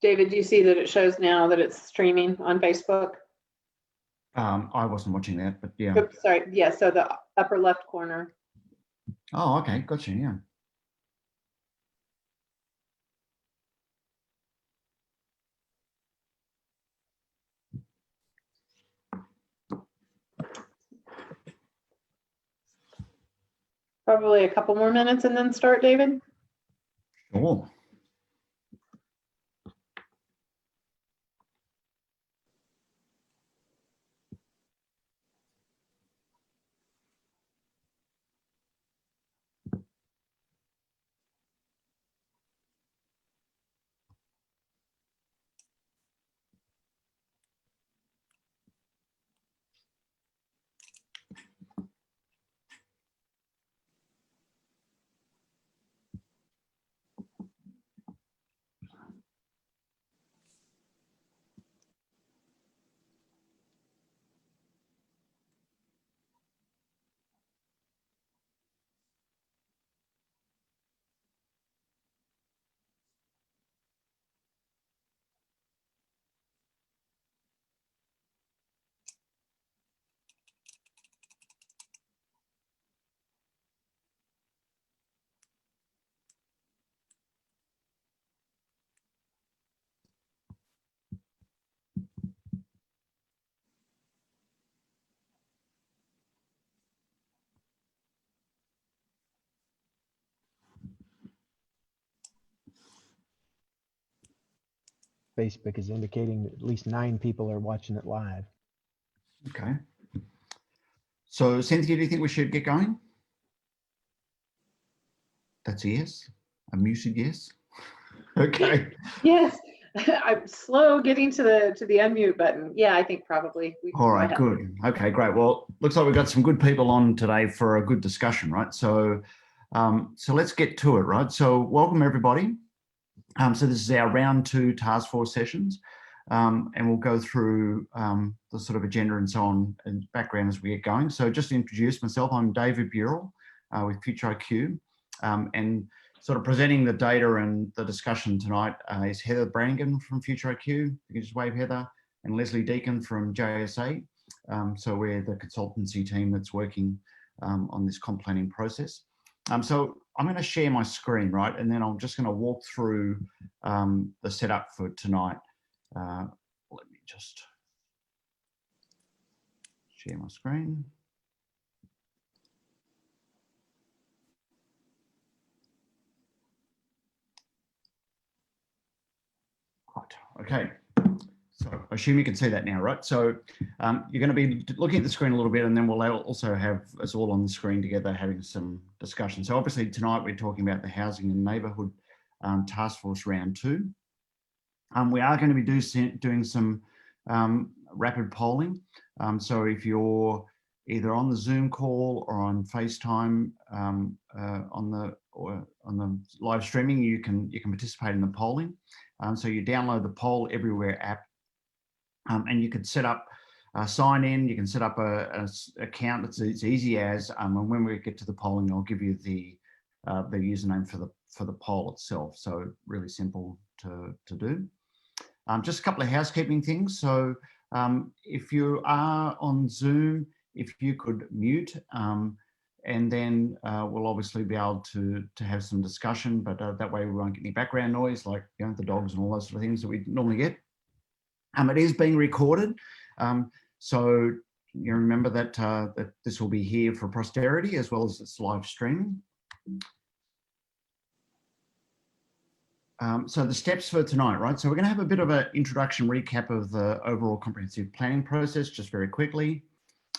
David, do you see that it shows now that it's streaming on Facebook? I wasn't watching that, but yeah. Oops, sorry. Yeah, so the upper left corner. Oh, okay, gotcha, yeah. Probably a couple more minutes and then start, David. Sure. Facebook is indicating that at least 9 people are watching it live. Okay. So Cynthia, do you think we should get going? That's a yes. A muted yes. Okay. Yes, I'm slow getting to the unmute button. Yeah, I think probably. All right, good. Okay, great. Well, looks like we've got some good people on today for a good discussion, right? So, so let's get to it, right? So welcome everybody. So this is our round 2 task force sessions, and we'll go through the sort of agenda and so on and background as we get going. So just to introduce myself, I'm David Burrell with Future IQ, and sort of presenting the data and the discussion tonight is Heather Brannigan from Future IQ. You can just wave Heather, and Leslie Deacon from JSA. So we're the consultancy team that's working on this comp planning process. So I'm going to share my screen, right? And then I'm just going to walk through the setup for tonight. Let me just share my screen. Right, okay. So I assume you can see that now, right? So you're going to be looking at the screen a little bit, and then we'll also have us all on the screen together having some discussion. So obviously tonight we're talking about the Housing and Neighbourhood Task Force Round 2. We are going to be doing some rapid polling. So if you're either on the Zoom call or on FaceTime on the live streaming, you can participate in the polling. So you download the Poll Everywhere app. And you can set up sign in, you can set up a account. It's easy as, and when we get to the polling, I'll give you the username for the poll itself. So really simple to do. Just a couple of housekeeping things. So if you are on Zoom, if you could mute, and then we'll obviously be able to have some discussion, but that way we won't get any background noise like the dogs and all those sort of things that we normally get. It is being recorded, so you remember that that this will be here for posterity as well as it's live streaming. So the steps for tonight, right? So we're going to have a bit of an introduction recap of the overall comprehensive planning process, just very quickly.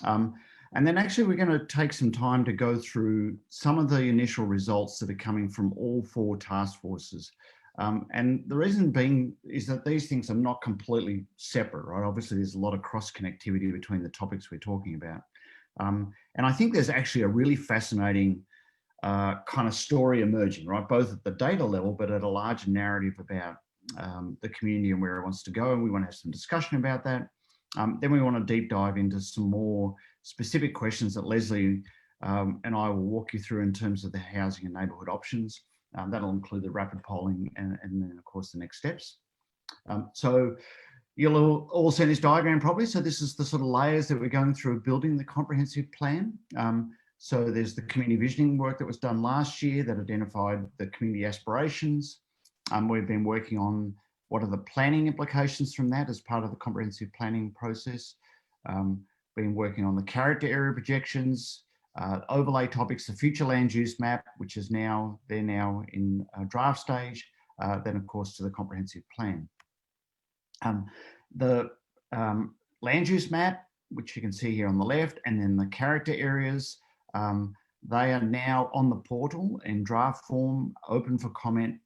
And then actually we're going to take some time to go through some of the initial results that are coming from all 4 task forces. And the reason being is that these things are not completely separate, right? Obviously, there's a lot of cross connectivity between the topics we're talking about. And I think there's actually a really fascinating kind of story emerging, right? Both at the data level, but at a larger narrative about the community and where it wants to go. And we want to have some discussion about that. Then we want to deep dive into some more specific questions that Leslie and I will walk you through in terms of the housing and neighbourhood options. That'll include the rapid polling and then, of course, the next steps. So you'll all seen this diagram probably. So this is the sort of layers that we're going through building the comprehensive plan. So there's the community visioning work that was done last year that identified the community aspirations. We've been working on what are the planning implications from that as part of the comprehensive planning process. Been working on the character area projections, overlay topics, the future land use map, which is now, they're now in draft stage, then of course to the comprehensive plan. The land use map, which you can see here on the left, and then the character areas, they are now on the portal in draft form, open for comment.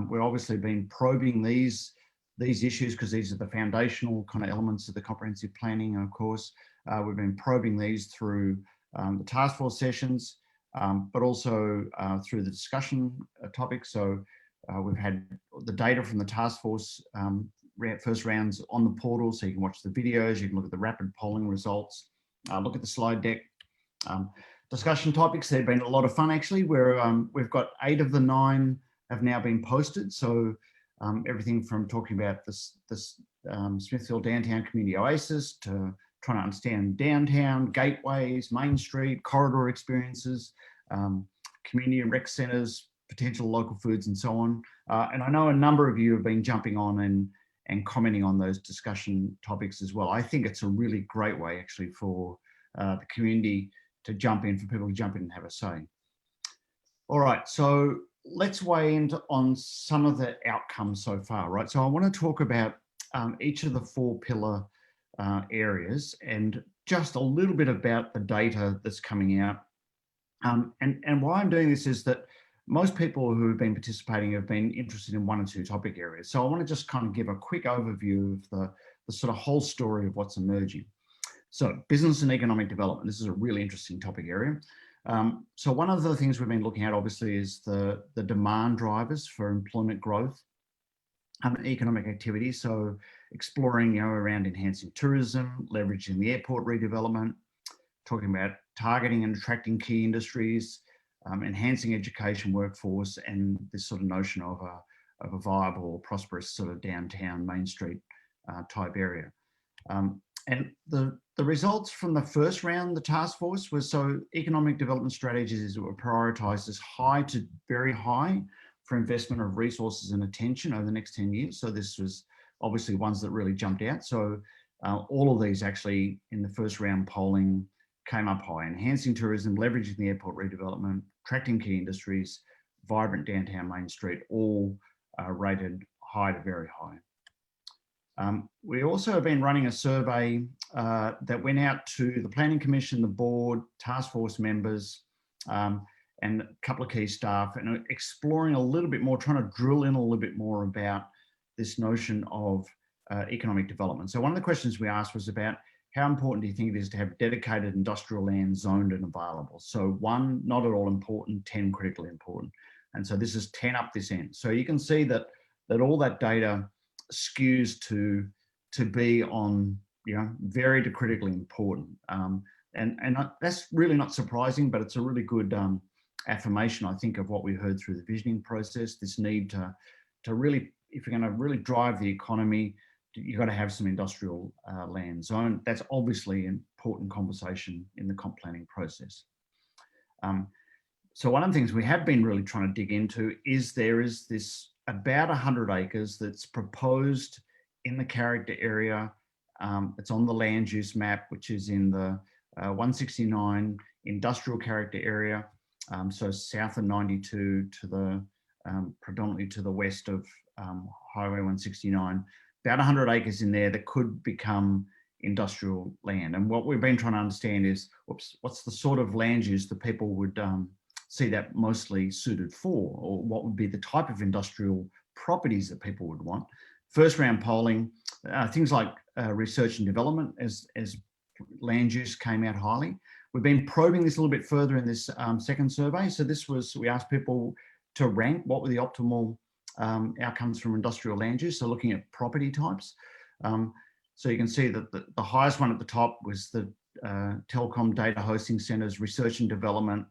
We've obviously been probing these issues because these are the foundational kind of elements of the comprehensive planning. And of course, we've been probing these through the task force sessions, but also through the discussion topics. So we've had the data from the task force first rounds on the portal, so you can watch the videos, you can look at the rapid polling results, look at the slide deck. Discussion topics, they've been a lot of fun actually, where we've got 8 of the 9 have now been posted. So everything from talking about this Smithfield Downtown Community Oasis to trying to understand downtown, gateways, Main Street, corridor experiences, community and rec centres, potential local foods and so on. And I know a number of you have been jumping on and commenting on those discussion topics as well. I think it's a really great way actually for the community to jump in, for people to jump in and have a say. All right, so let's weigh in on some of the outcomes so far, right? So I want to talk about each of the 4 pillar areas and just a little bit about the data that's coming out. And why I'm doing this is that most people who have been participating have been interested in 1 or 2 topic areas. So I want to just kind of give a quick overview of the sort of whole story of what's emerging. So business and economic development, this is a really interesting topic area. So one of the things we've been looking at obviously is the demand drivers for employment growth and economic activity. So exploring, around enhancing tourism, leveraging the airport redevelopment, talking about targeting and attracting key industries, enhancing education workforce, and this sort of notion of a viable, prosperous sort of downtown Main Street type area. And the results from the first round, the task force, was so economic development strategies that were prioritised as high to very high for investment of resources and attention over the next 10 years. So this was obviously ones that really jumped out. So all of these actually in the first round polling came up high: enhancing tourism, leveraging the airport redevelopment, attracting key industries, vibrant downtown Main Street, all rated high to very high. We also have been running a survey that went out to the Planning Commission, the board, task force members, and a couple of key staff, and exploring a little bit more, trying to drill in a little bit more about this notion of economic development. So one of the questions we asked was about how important do you think it is to have dedicated industrial land zoned and available? So 1, not at all important, 10, critically important. And so this is 10 up this end. So you can see that all that data skews to be on, very to critically important. And that's really not surprising, but it's a really good affirmation, I think, of what we heard through the visioning process, this need to really, if you're going to really drive the economy, you've got to have some industrial land zone. That's obviously an important conversation in the comp planning process. So one of the things we have been really trying to dig into is there is this about 100 acres that's proposed in the character area. It's on the land use map, which is in the 169 industrial character area. So south of 92 to the predominantly to the west of Highway 169. About 100 acres in there that could become industrial land. And what we've been trying to understand is, what's the sort of land use that people would see that mostly suited for, or what would be the type of industrial properties that people would want. First round polling, things like research and development as land use came out highly. We've been probing this a little bit further in this second survey. So this was, we asked people to rank what were the optimal outcomes from industrial land use. So looking at property types. So you can see that the highest one at the top was the telecom data hosting centers, research and development,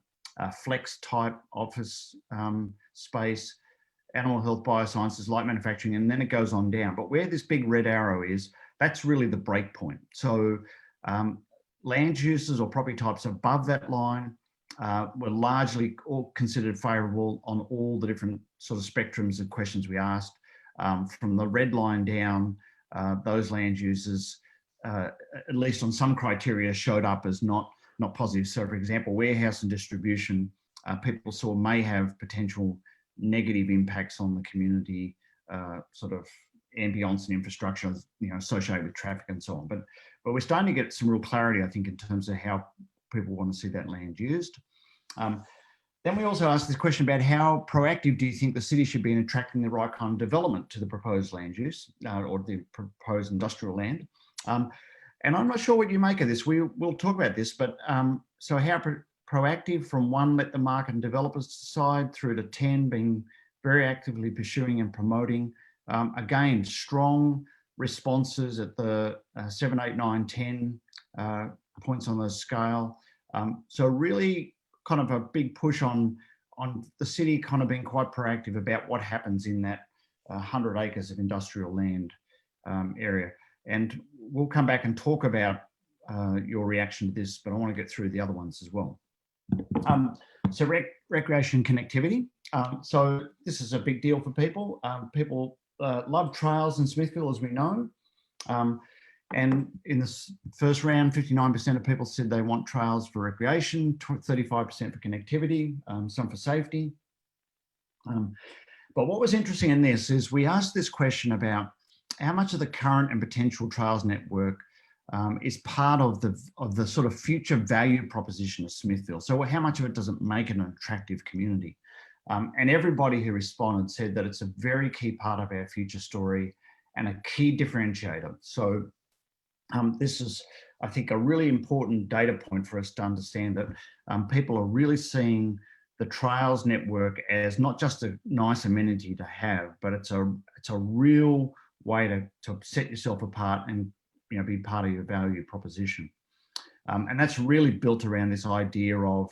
flex type office space, animal health, biosciences, light manufacturing, and then it goes on down. But where this big red arrow is, that's really the break point. So land uses or property types above that line were largely all considered favourable on all the different sort of spectrums of questions we asked. From the red line down, those land uses, at least on some criteria, showed up as not positive. So for example, warehouse and distribution, people saw may have potential negative impacts on the community, sort of ambience and infrastructure, associated with traffic and so on. But we're starting to get some real clarity, I think, in terms of how people want to see that land used. Then we also asked this question about how proactive do you think the city should be in attracting the right kind of development to the proposed land use or the proposed industrial land. And I'm not sure what you make of this. We'll talk about this, but so how proactive from 1, let the market and developers decide, through to 10, being very actively pursuing and promoting. Again, strong responses at the 7, 8, 9, 10 points on the scale. So really kind of a big push on the city kind of being quite proactive about what happens in that 100 acres of industrial land area. And we'll come back and talk about your reaction to this, but I want to get through the other ones as well. So recreation connectivity. So this is a big deal for people. People love trails in Smithville, as we know. And in this first round, 59% of people said they want trails for recreation, 35% for connectivity, some for safety. But what was interesting in this is we asked this question about how much of the current and potential trails network is part of the sort of future value proposition of Smithville. So how much of it does it make it an attractive community? And everybody who responded said that it's a very key part of our future story and a key differentiator. So this is, I think, a really important data point for us to understand that people are really seeing the trails network as not just a nice amenity to have, but it's a real way to set yourself apart and be part of your value proposition. And that's really built around this idea of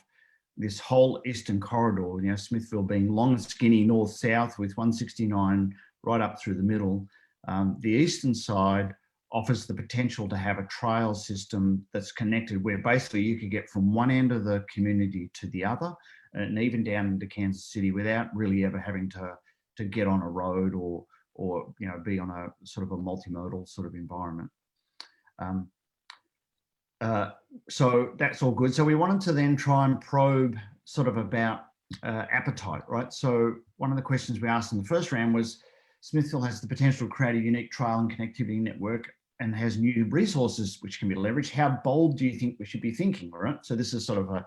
this whole eastern corridor, Smithville being long and skinny north-south with 169 right up through the middle. The eastern side offers the potential to have a trail system that's connected, where basically you could get from one end of the community to the other, and even down into Kansas City without really ever having to get on a road or be on a sort of a multimodal sort of environment. So that's all good. So we wanted to then try and probe sort of about appetite, right? So one of the questions we asked in the first round was, Smithville has the potential to create a unique trail and connectivity network and has new resources which can be leveraged. How bold do you think we should be thinking, all right? So this is sort of a,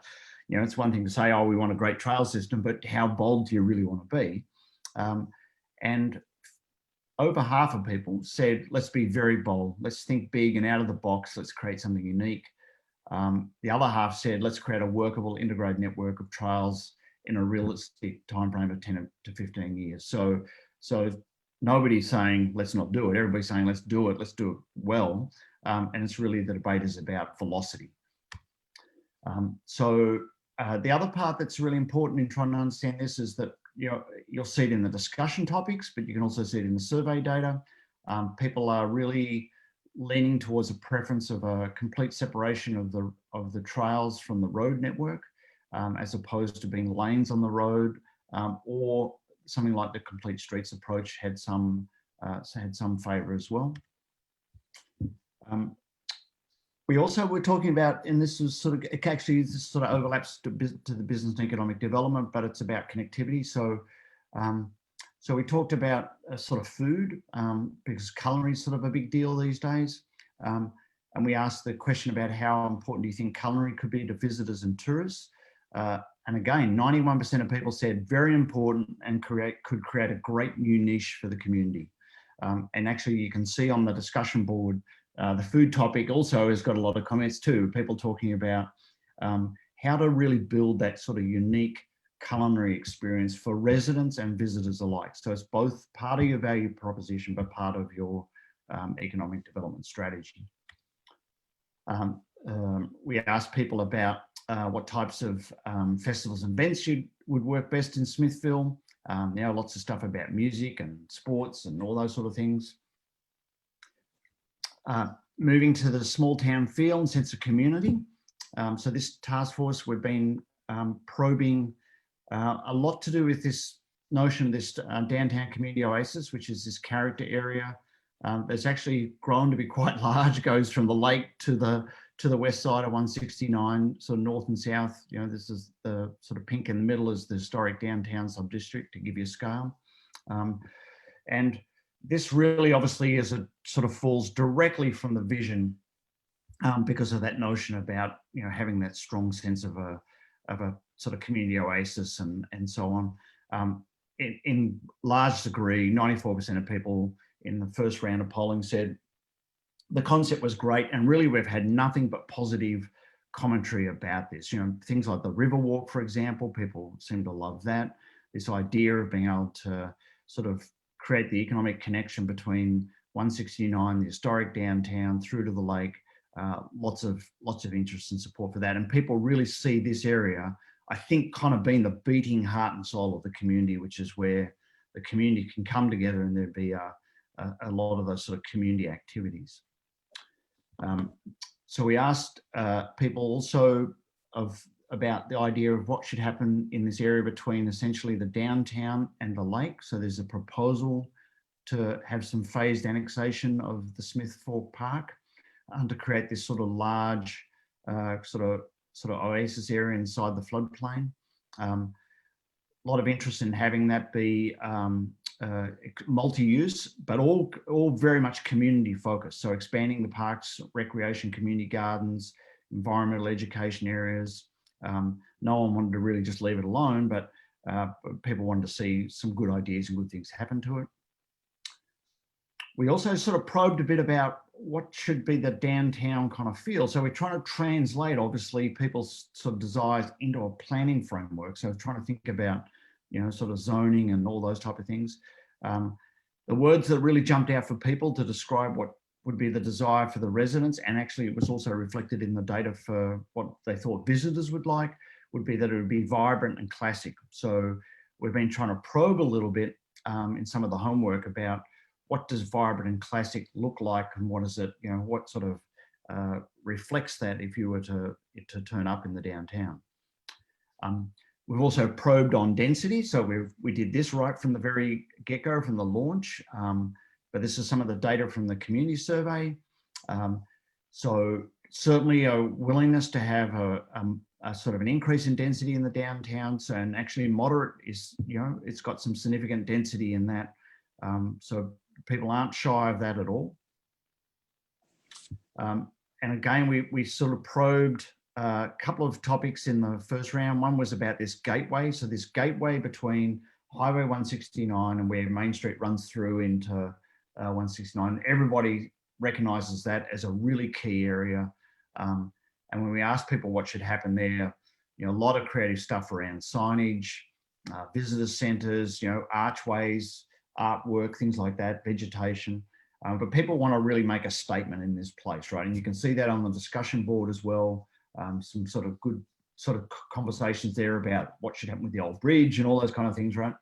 it's one thing to say, oh, we want a great trail system, but how bold do you really want to be? And over half of people said, let's be very bold. Let's think big and out of the box. Let's create something unique. The other half said, let's create a workable integrated network of trails in a realistic timeframe of 10 to 15 years. So nobody's saying, let's not do it. Everybody's saying, let's do it well. And it's really, the debate is about velocity. The other part that's really important in trying to understand this is that, you'll see it in the discussion topics, but you can also see it in the survey data. People are really leaning towards a preference of a complete separation of the trails from the road network, as opposed to being lanes on the road, or something like the complete streets approach had some favour as well. We also were talking about, and this was this sort of overlaps to the business and economic development, but it's about connectivity. So we talked about sort of food, because culinary is sort of a big deal these days. And we asked the question about how important do you think culinary could be to visitors and tourists? And again, 91% of people said very important and could create a great new niche for the community. And actually you can see on the discussion board, the food topic also has got a lot of comments too, people talking about how to really build that sort of unique culinary experience for residents and visitors alike. So it's both part of your value proposition, but part of your economic development strategy. We asked people about what types of festivals and events would work best in Smithville. Lots of stuff about music and sports and all those sort of things. Moving to the small town feel and sense of community. So this task force, we've been probing a lot to do with this notion of this downtown community oasis, which is this character area that's actually grown to be quite large, goes from the lake to the west side of 169, sort of north and south. This is the sort of pink in the middle is the historic downtown sub-district, to give you a scale. And this really obviously is a sort of falls directly from the vision because of that notion about, having that strong sense of a sort of community oasis and so on. In large degree, 94% of people in the first round of polling said the concept was great, and really we've had nothing but positive commentary about this. Things like the Riverwalk, for example, people seem to love that. This idea of being able to sort of create the economic connection between 169, the historic downtown, through to the lake. Lots of interest and support for that, and people really see this area, I think, kind of being the beating heart and soul of the community, which is where the community can come together and there'd be a lot of those sort of community activities. So we asked people also about the idea of what should happen in this area between essentially the downtown and the lake. So there's a proposal to have some phased annexation of the Smith Fork Park to create this sort of large sort of oasis area inside the floodplain. A lot of interest in having that be multi-use, but all very much community focused. So expanding the parks, recreation, community gardens, environmental education areas. No one wanted to really just leave it alone, but people wanted to see some good ideas and good things happen to it. We also sort of probed a bit about what should be the downtown kind of feel. So we're trying to translate, obviously, people's sort of desires into a planning framework. So trying to think about, sort of zoning and all those type of things. The words that really jumped out for people to describe what would be the desire for the residents, and actually it was also reflected in the data for what they thought visitors would like, would be that it would be vibrant and classic. So we've been trying to probe a little bit in some of the homework about what does vibrant and classic look like, and what is it, what sort of reflects that if you were to turn up in the downtown. We've also probed on density. So we did this right from the very get-go, from the launch. But this is some of the data from the community survey. So certainly a willingness to have a sort of an increase in density in the downtown. So, and actually moderate is, it's got some significant density in that. So people aren't shy of that at all. And again, we sort of probed a couple of topics in the first round. One was about this gateway. So this gateway between Highway 169 and where Main Street runs through into 169. Everybody recognises that as a really key area. And when we asked people what should happen there, a lot of creative stuff around signage, visitor centres, archways, artwork, things like that, vegetation. But people want to really make a statement in this place, right? And you can see that on the discussion board as well. Some sort of good sort of conversations there about what should happen with the old bridge and all those kind of things, right?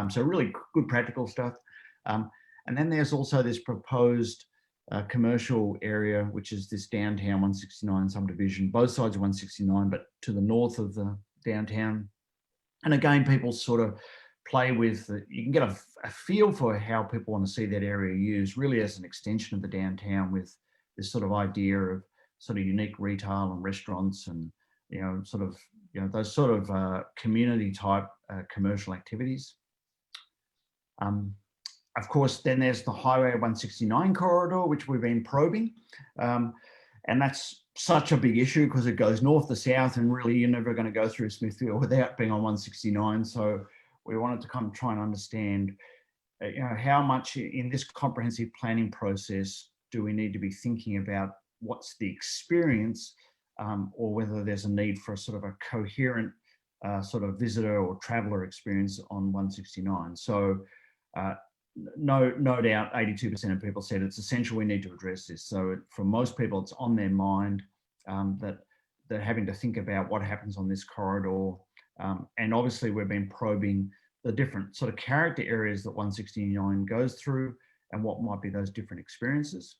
So really good practical stuff. And then there's also this proposed commercial area, which is this downtown 169 subdivision, both sides of 169, but to the north of the downtown. And again, people sort of play with, you can get a feel for how people want to see that area used, really as an extension of the downtown, with this sort of idea of sort of unique retail and restaurants and, those sort of community type commercial activities. Of course, then there's the Highway 169 corridor, which we've been probing. And that's such a big issue because it goes north to south, and really you're never going to go through Smithfield without being on 169. So we wanted to kind of try and understand, how much in this comprehensive planning process do we need to be thinking about what's the experience, or whether there's a need for a sort of a coherent sort of visitor or traveller experience on 169. So no doubt 82% of people said it's essential, we need to address this. So for most people, it's on their mind that they're having to think about what happens on this corridor. And obviously we've been probing the different sort of character areas that 169 goes through and what might be those different experiences.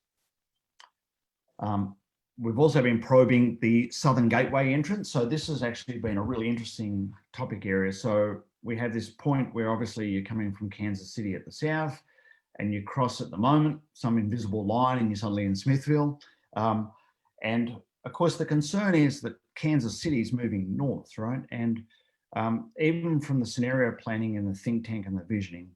We've also been probing the Southern Gateway entrance. So this has actually been a really interesting topic area. So we have this point where obviously you're coming from Kansas City at the south and you cross at the moment some invisible line and you're suddenly in Smithville. And of course, the concern is that Kansas City is moving north, right? And even from the scenario planning and the think tank and the visioning,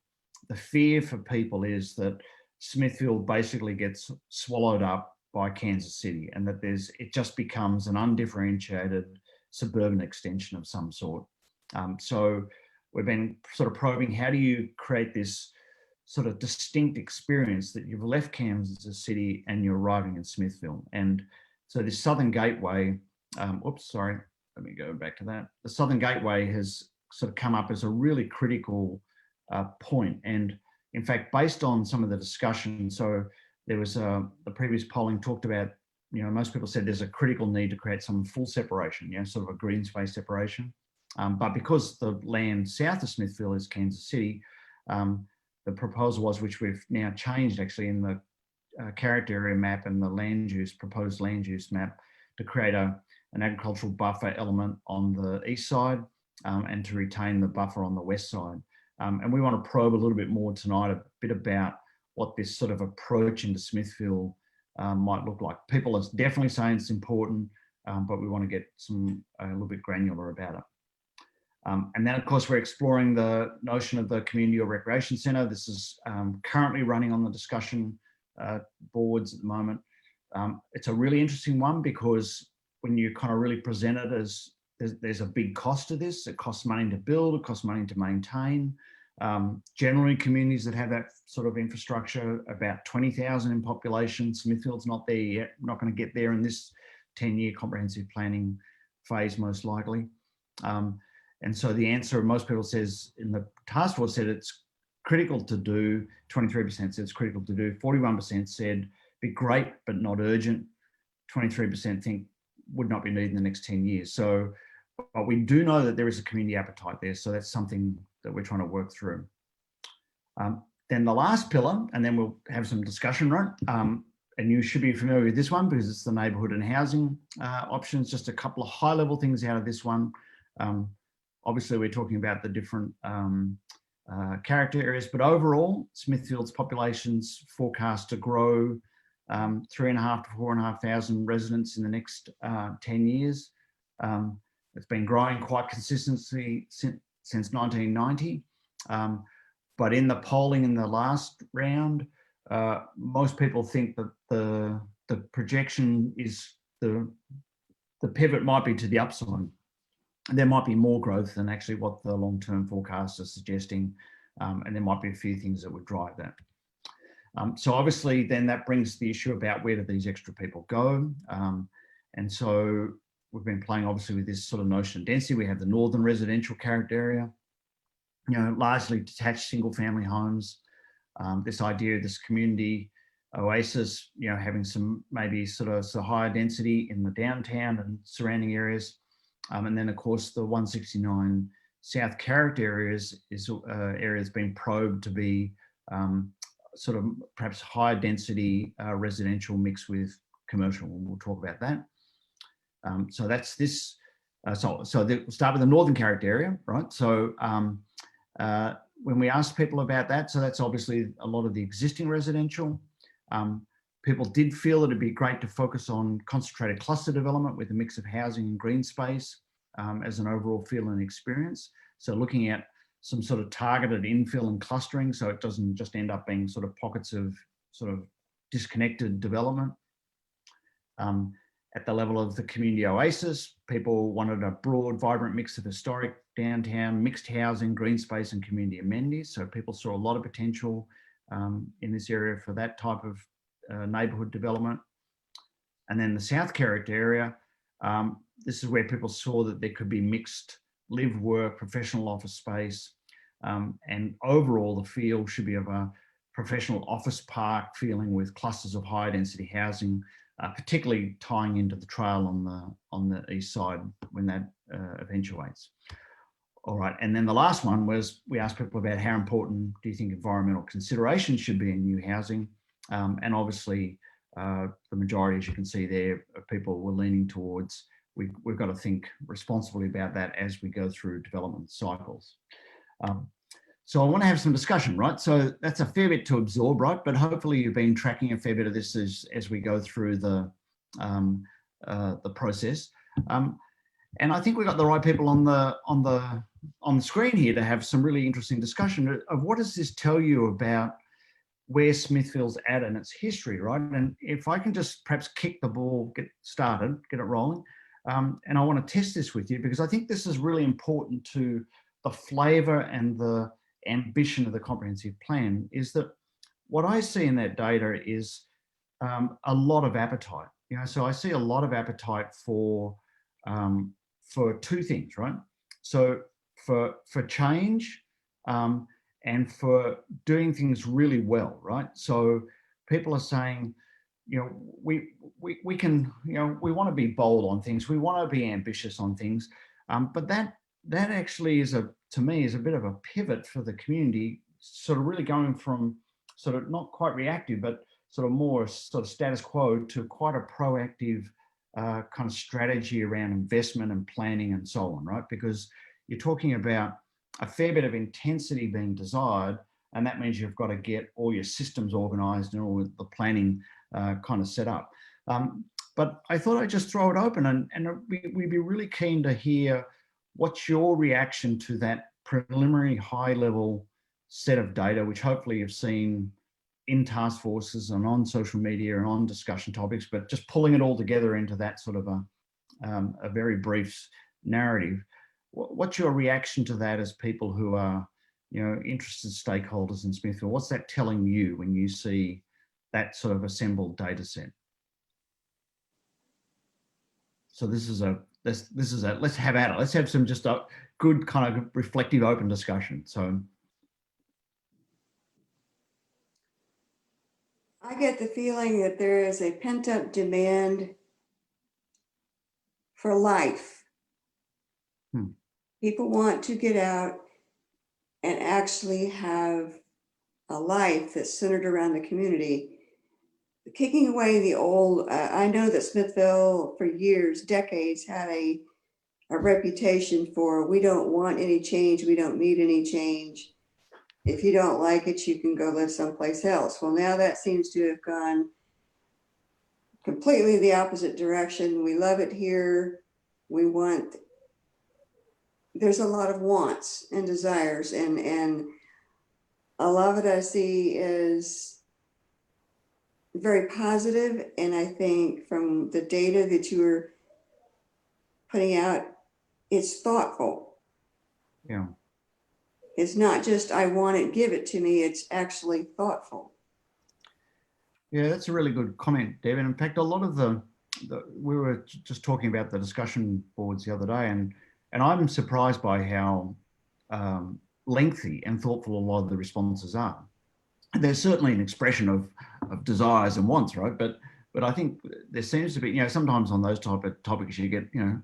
the fear for people is that Smithville basically gets swallowed up by Kansas City and that it just becomes an undifferentiated suburban extension of some sort. So we've been sort of probing, how do you create this sort of distinct experience that you've left Kansas City and you're arriving in Smithville? And so this Southern Gateway, let me go back to that. The Southern Gateway has sort of come up as a really critical point. And in fact, based on some of the discussion, so there was the previous polling talked about, most people said there's a critical need to create some full separation, sort of a green space separation. But because the land south of Smithville is Kansas City, the proposal was, which we've now changed actually in the character area map and the proposed land use map, to create an agricultural buffer element on the east side and to retain the buffer on the west side. And we want to probe a little bit more tonight, a bit about what this sort of approach into Smithville might look like. People are definitely saying it's important, but we want to get a little bit granular about it. And then of course, we're exploring the notion of the community or recreation centre. This is currently running on the discussion boards at the moment. It's a really interesting one because when you kind of really present it as there's a big cost to this, it costs money to build, it costs money to maintain. Generally, communities that have that sort of infrastructure, about 20,000 in population. Smithfield's not there yet, not going to get there in this 10-year comprehensive planning phase, most likely. And so the answer, most people says in the task force said it's critical to do, 23% said it's critical to do, 41% said be great but not urgent, 23% think would not be needed in the next 10 years. So, but we do know that there is a community appetite there. So that's something that we're trying to work through. Then the last pillar, and then we'll have some discussion, right? And you should be familiar with this one because it's the neighbourhood and housing options. Just a couple of high level things out of this one. Obviously, we're talking about the different character areas, but overall, Smithfield's population's forecast to grow 3,500 to 4,500 residents in the next 10 years. It's been growing quite consistently since 1990. But in the polling in the last round, most people think that the projection is the pivot might be to the upside. There might be more growth than actually what the long-term forecasts are suggesting, and there might be a few things that would drive that. So obviously then that brings the issue about where do these extra people go? And so we've been playing obviously with this sort of notion of density. We have the northern residential character area, largely detached single family homes. This idea of this community oasis, having some maybe sort of higher density in the downtown and surrounding areas. And then of course the 169 South character areas is areas being probed to be sort of perhaps higher density residential mixed with commercial. We'll talk about that. So that's this. So we'll start with the northern character area, right? So when we asked people about that, so that's obviously a lot of the existing residential. People did feel that it'd be great to focus on concentrated cluster development with a mix of housing and green space as an overall feel and experience. So looking at some sort of targeted infill and clustering, so it doesn't just end up being sort of pockets of sort of disconnected development. At the level of the community oasis, people wanted a broad, vibrant mix of historic downtown, mixed housing, green space and community amenities. So people saw a lot of potential in this area for that type of neighbourhood development. And then the South character area, this is where people saw that there could be mixed live, work, professional office space. And overall, the feel should be of a professional office park feeling with clusters of high density housing, particularly tying into the trail on the east side when that eventuates. All right. And then the last one was we asked people about how important do you think environmental considerations should be in new housing? And obviously, the majority, as you can see there, of people were leaning towards we've got to think responsibly about that as we go through development cycles. So I want to have some discussion, right? So that's a fair bit to absorb, right? But hopefully you've been tracking a fair bit of this as we go through the process. And I think we've got the right people on the screen here to have some really interesting discussion of what does this tell you about where Smithfield's at in its history, right? And if I can just perhaps kick the ball, get started, get it rolling. And I want to test this with you because I think this is really important to the flavour and the ambition of the comprehensive plan, is that what I see in that data is a lot of appetite. You know, so I see a lot of appetite for two things, right? So for change and for doing things really well, right? So people are saying, you know, we can, you know, we want to be bold on things, we want to be ambitious on things, but that actually is to me is a bit of a pivot for the community, sort of really going from sort of not quite reactive, but sort of more sort of status quo to quite a proactive kind of strategy around investment and planning and so on, right? Because you're talking about a fair bit of intensity being desired, and that means you've got to get all your systems organised and all the planning kind of set up. But I thought I'd just throw it open and we'd be really keen to hear what's your reaction to that preliminary high level set of data, which hopefully you've seen in task forces and on social media and on discussion topics, but just pulling it all together into that sort of a very brief narrative. What's your reaction to that as people who are, you know, interested stakeholders in Smithfield? What's that telling you when you see that sort of assembled data set? So let's have at it. Let's have some just a good kind of reflective, open discussion. So I get the feeling that there is a pent-up demand for life. People want to get out and actually have a life that's centered around the community. Kicking away the old, I know that Smithville for years, decades, had a reputation for we don't want any change, we don't need any change. If you don't like it, you can go live someplace else. Well, now that seems to have gone completely the opposite direction. We love it here. There's a lot of wants and desires, and a lot of it I see is very positive. And I think from the data that you were putting out, it's thoughtful. Yeah. It's not just, I want it, give it to me. It's actually thoughtful. Yeah, that's a really good comment, Deb. And in fact, a lot of we were just talking about the discussion boards the other day, and I'm surprised by how lengthy and thoughtful a lot of the responses are. There's certainly an expression of desires and wants, right? But I think there seems to be, you know, sometimes on those type of topics you get, you know,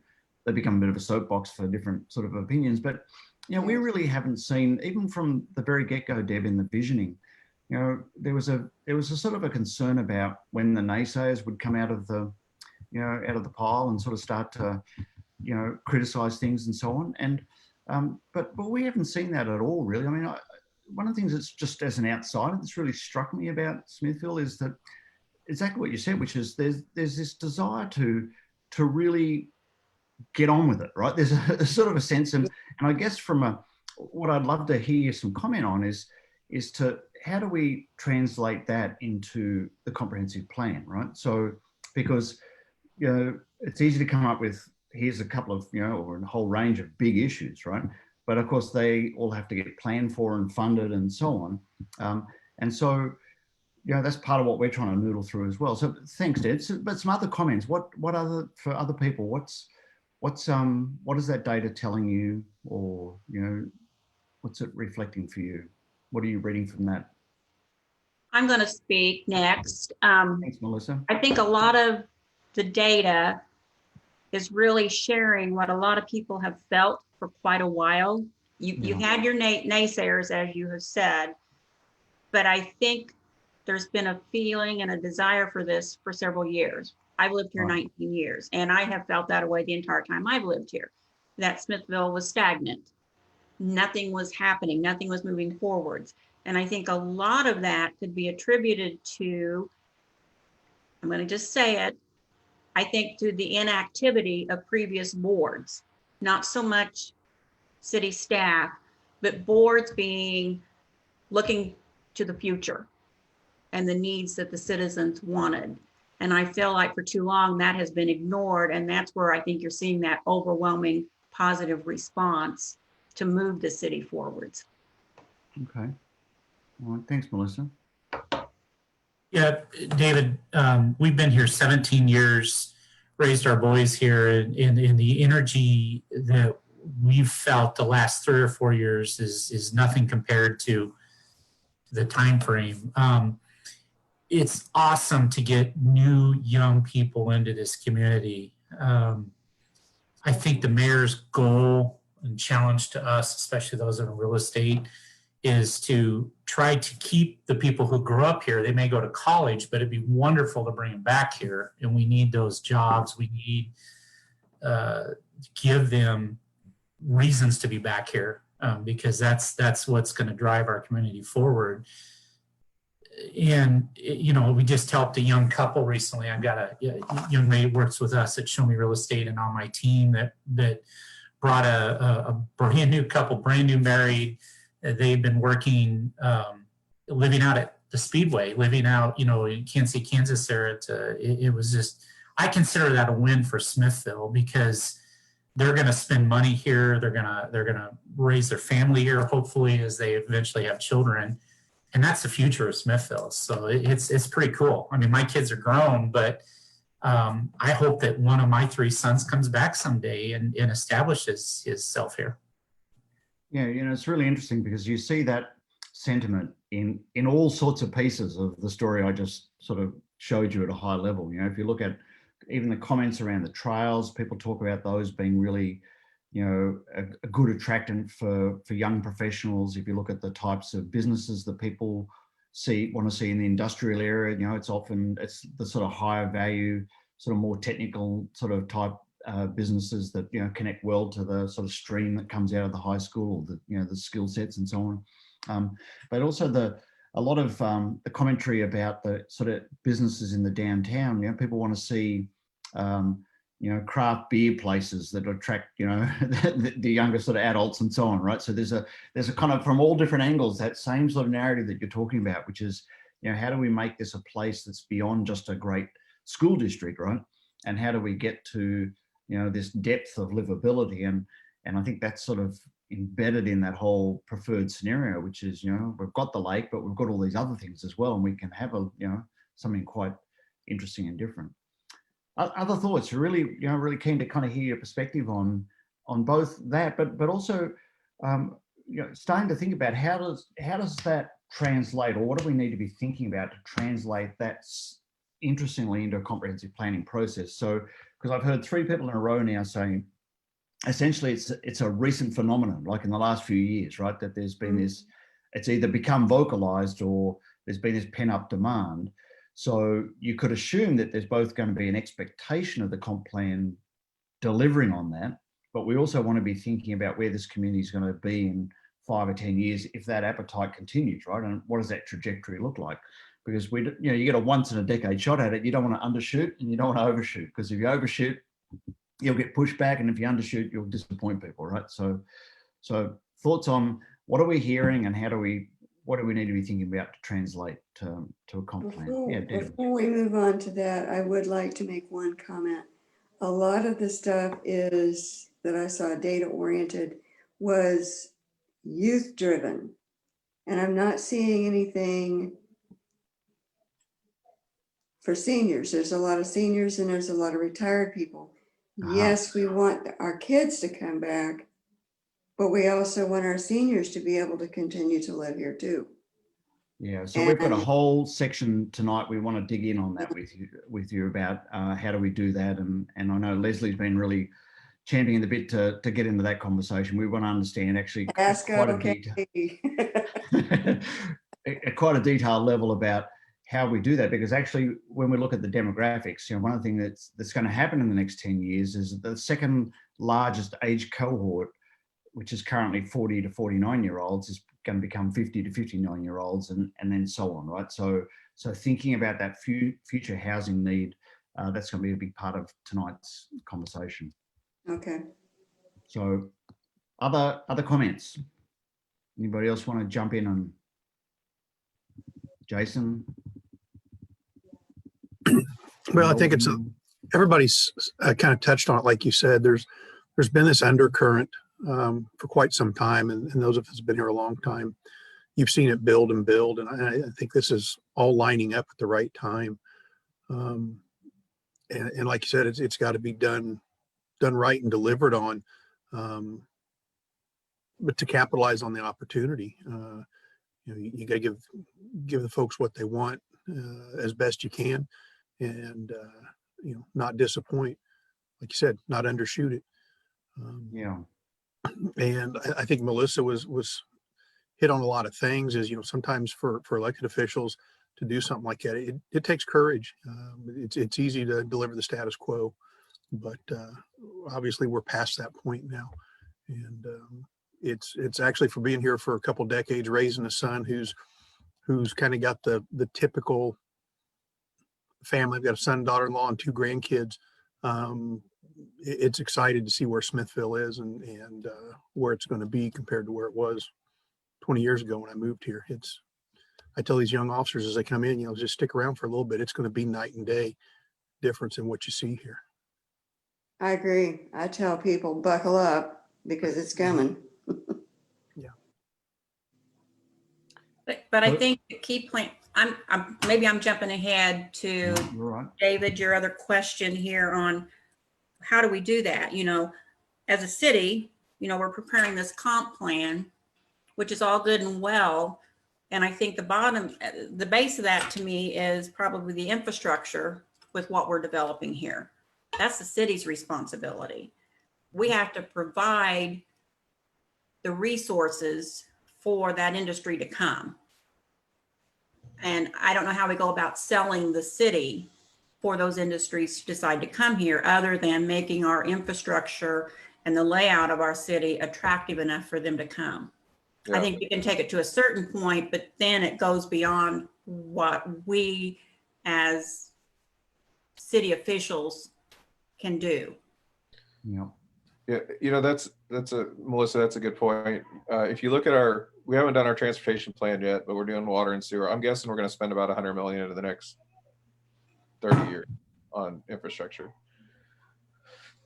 they become a bit of a soapbox for different sort of opinions. But, you know, we really haven't seen, even from the very get-go, Deb, in the visioning, you know, there was a sort of a concern about when the naysayers would come out of the pile and sort of start to, you know, criticize things and so on. And but we haven't seen that at all, really. I mean, one of the things that's just as an outsider that's really struck me about Smithfield is that exactly what you said, which is there's this desire to really get on with it, right? There's a sort of a sense, and I guess what I'd love to hear some comment on is to how do we translate that into the comprehensive plan, right? So because, you know, it's easy to come up with here's a couple of, you know, or a whole range of big issues, right? But of course they all have to get planned for and funded and so on. And so, you know, that's part of what we're trying to noodle through as well. So thanks, Deb. But some other comments. What other, for other people, what is that data telling you, or, you know, what's it reflecting for you? What are you reading from that? I'm going to speak next. Thanks, Melissa. I think a lot of the data is really sharing what a lot of people have felt for quite a while. You Yeah. had your naysayers, as you have said, but I think there's been a feeling and a desire for this for several years. I've lived here Right. 19 years, and I have felt that way the entire time I've lived here, that Smithville was stagnant. Nothing was happening, nothing was moving forwards. And I think a lot of that could be attributed to, I'm going to just say it, I think to the inactivity of previous boards, not so much city staff, but boards being looking to the future and the needs that the citizens wanted. And I feel like for too long that has been ignored. And that's where I think you're seeing that overwhelming positive response to move the city forwards. Okay. All right. Thanks, Melissa. Yeah, David, we've been here 17 years, raised our boys here, and the energy that we've felt the last 3 or 4 years is nothing compared to the time frame. It's awesome to get new young people into this community. I think the mayor's goal and challenge to us, especially those in real estate, is to try to keep the people who grew up here. They may go to college, but it'd be wonderful to bring them back here. And we need those jobs. We need to give them reasons to be back here, because that's what's going to drive our community forward. And, you know, we just helped a young couple recently. I've got a young lady who works with us at Show Me Real Estate and on my team that brought a brand new couple, brand new married. They've been working, living out at the Speedway, living out, you know, in Kansas City, Kansas there. It was just, I consider that a win for Smithville, because they're going to spend money here. They're going to raise their family here, hopefully, as they eventually have children. And that's the future of Smithville. So it's pretty cool. I mean, my kids are grown, but I hope that one of my 3 sons comes back someday and establishes himself here. Yeah, you know, it's really interesting because you see that sentiment in all sorts of pieces of the story I just sort of showed you at a high level. You know, if you look at even the comments around the trails, people talk about those being really, you know, a good attractant for young professionals. If you look at the types of businesses that people want to see in the industrial area, you know, it's the sort of higher value, sort of more technical sort of type businesses that, you know, connect well to the sort of stream that comes out of the high school, the, you know, the skill sets and so on. But also a lot of the commentary about the sort of businesses in the downtown. You know, people want to see, you know, craft beer places that attract, you know, the younger sort of adults and so on, right? So there's a kind of, from all different angles, that same sort of narrative that you're talking about, which is, you know, how do we make this a place that's beyond just a great school district, right? And how do we get to, you know, this depth of livability? And I think that's sort of embedded in that whole preferred scenario, which is, you know, we've got the lake, but we've got all these other things as well, and we can have you know, something quite interesting and different. Other thoughts? Really, you know, really keen to kind of hear your perspective on both that, but also, you know, starting to think about how does that translate, or what do we need to be thinking about to translate that interestingly into a comprehensive planning process? So, because I've heard 3 people in a row now saying, essentially, it's a recent phenomenon, like in the last few years, right? That there's been this, it's either become vocalized or there's been this pent-up demand. So you could assume that there's both going to be an expectation of the comp plan delivering on that, but we also want to be thinking about where this community is going to be in 5 or 10 years if that appetite continues, right? And what does that trajectory look like? Because you know, you get a once in a decade shot at it. You don't want to undershoot and you don't want to overshoot, because if you overshoot, you'll get pushed back, and if you undershoot, you'll disappoint people, right? So thoughts on what are we hearing, and what do we need to be thinking about to translate to a comp plan? Before we move on to that, I would like to make one comment. A lot of the stuff that I saw data oriented was youth driven, and I'm not seeing anything for seniors. There's a lot of seniors and there's a lot of retired people. Yes, we want our kids to come back, but we also want our seniors to be able to continue to live here too. Yeah, so we've got a whole section tonight. We want to dig in on that with you about how do we do that. And I know Leslie's been really, championing the bit to get into that conversation. We want to understand actually Ask quite a okay. quite a detailed level about how we do that, because actually when we look at the demographics, you know, one of the things that's going to happen in the next 10 years is the second largest age cohort, which is currently 40 to 49 year olds, is going to become 50 to 59 year olds, and then so on, right? So thinking about that future housing need, that's going to be a big part of tonight's conversation. Okay. So other comments? Anybody else want to jump in on? Jason? Well, I think it's everybody's kind of touched on it, like you said. There's been this undercurrent for quite some time, and those of us who've been here a long time, you've seen it build and build, and I think this is all lining up at the right time. And like you said, it's got to be done right and delivered on, but to capitalize on the opportunity, you know, you got to give the folks what they want as best you can, and you know, not disappoint, like you said, not undershoot it. Yeah. And I think Melissa was hit on a lot of things. Is, you know, sometimes for elected officials to do something like that, it takes courage. It's easy to deliver the status quo, but obviously we're past that point now, and it's actually, for being here for a couple decades, raising a son who's kind of got the typical family. I've got a son, daughter-in-law, and 2 grandkids. It's excited to see where Smithville is and where it's going to be compared to where it was 20 years ago when I moved here. I tell these young officers as they come in, you know, just stick around for a little bit. It's going to be night and day difference in what you see here. I agree. I tell people, buckle up because it's coming. But I think the key point, maybe I'm jumping ahead to You're right. David, your other question here on how do we do that? You know, as a city, you know, we're preparing this comp plan, which is all good and well. And I think the base of that to me is probably the infrastructure with what we're developing here. That's the city's responsibility. We have to provide the resources for that industry to come. And I don't know how we go about selling the city for those industries to decide to come here, other than making our infrastructure and the layout of our city attractive enough for them to come. Yeah. I think we can take it to a certain point, but then it goes beyond what we as city officials can do. Yeah. Yeah, you know, Melissa, that's a good point. If you look at we haven't done our transportation plan yet, but we're doing water and sewer. I'm guessing we're going to spend about $100 million into the next 30 years on infrastructure.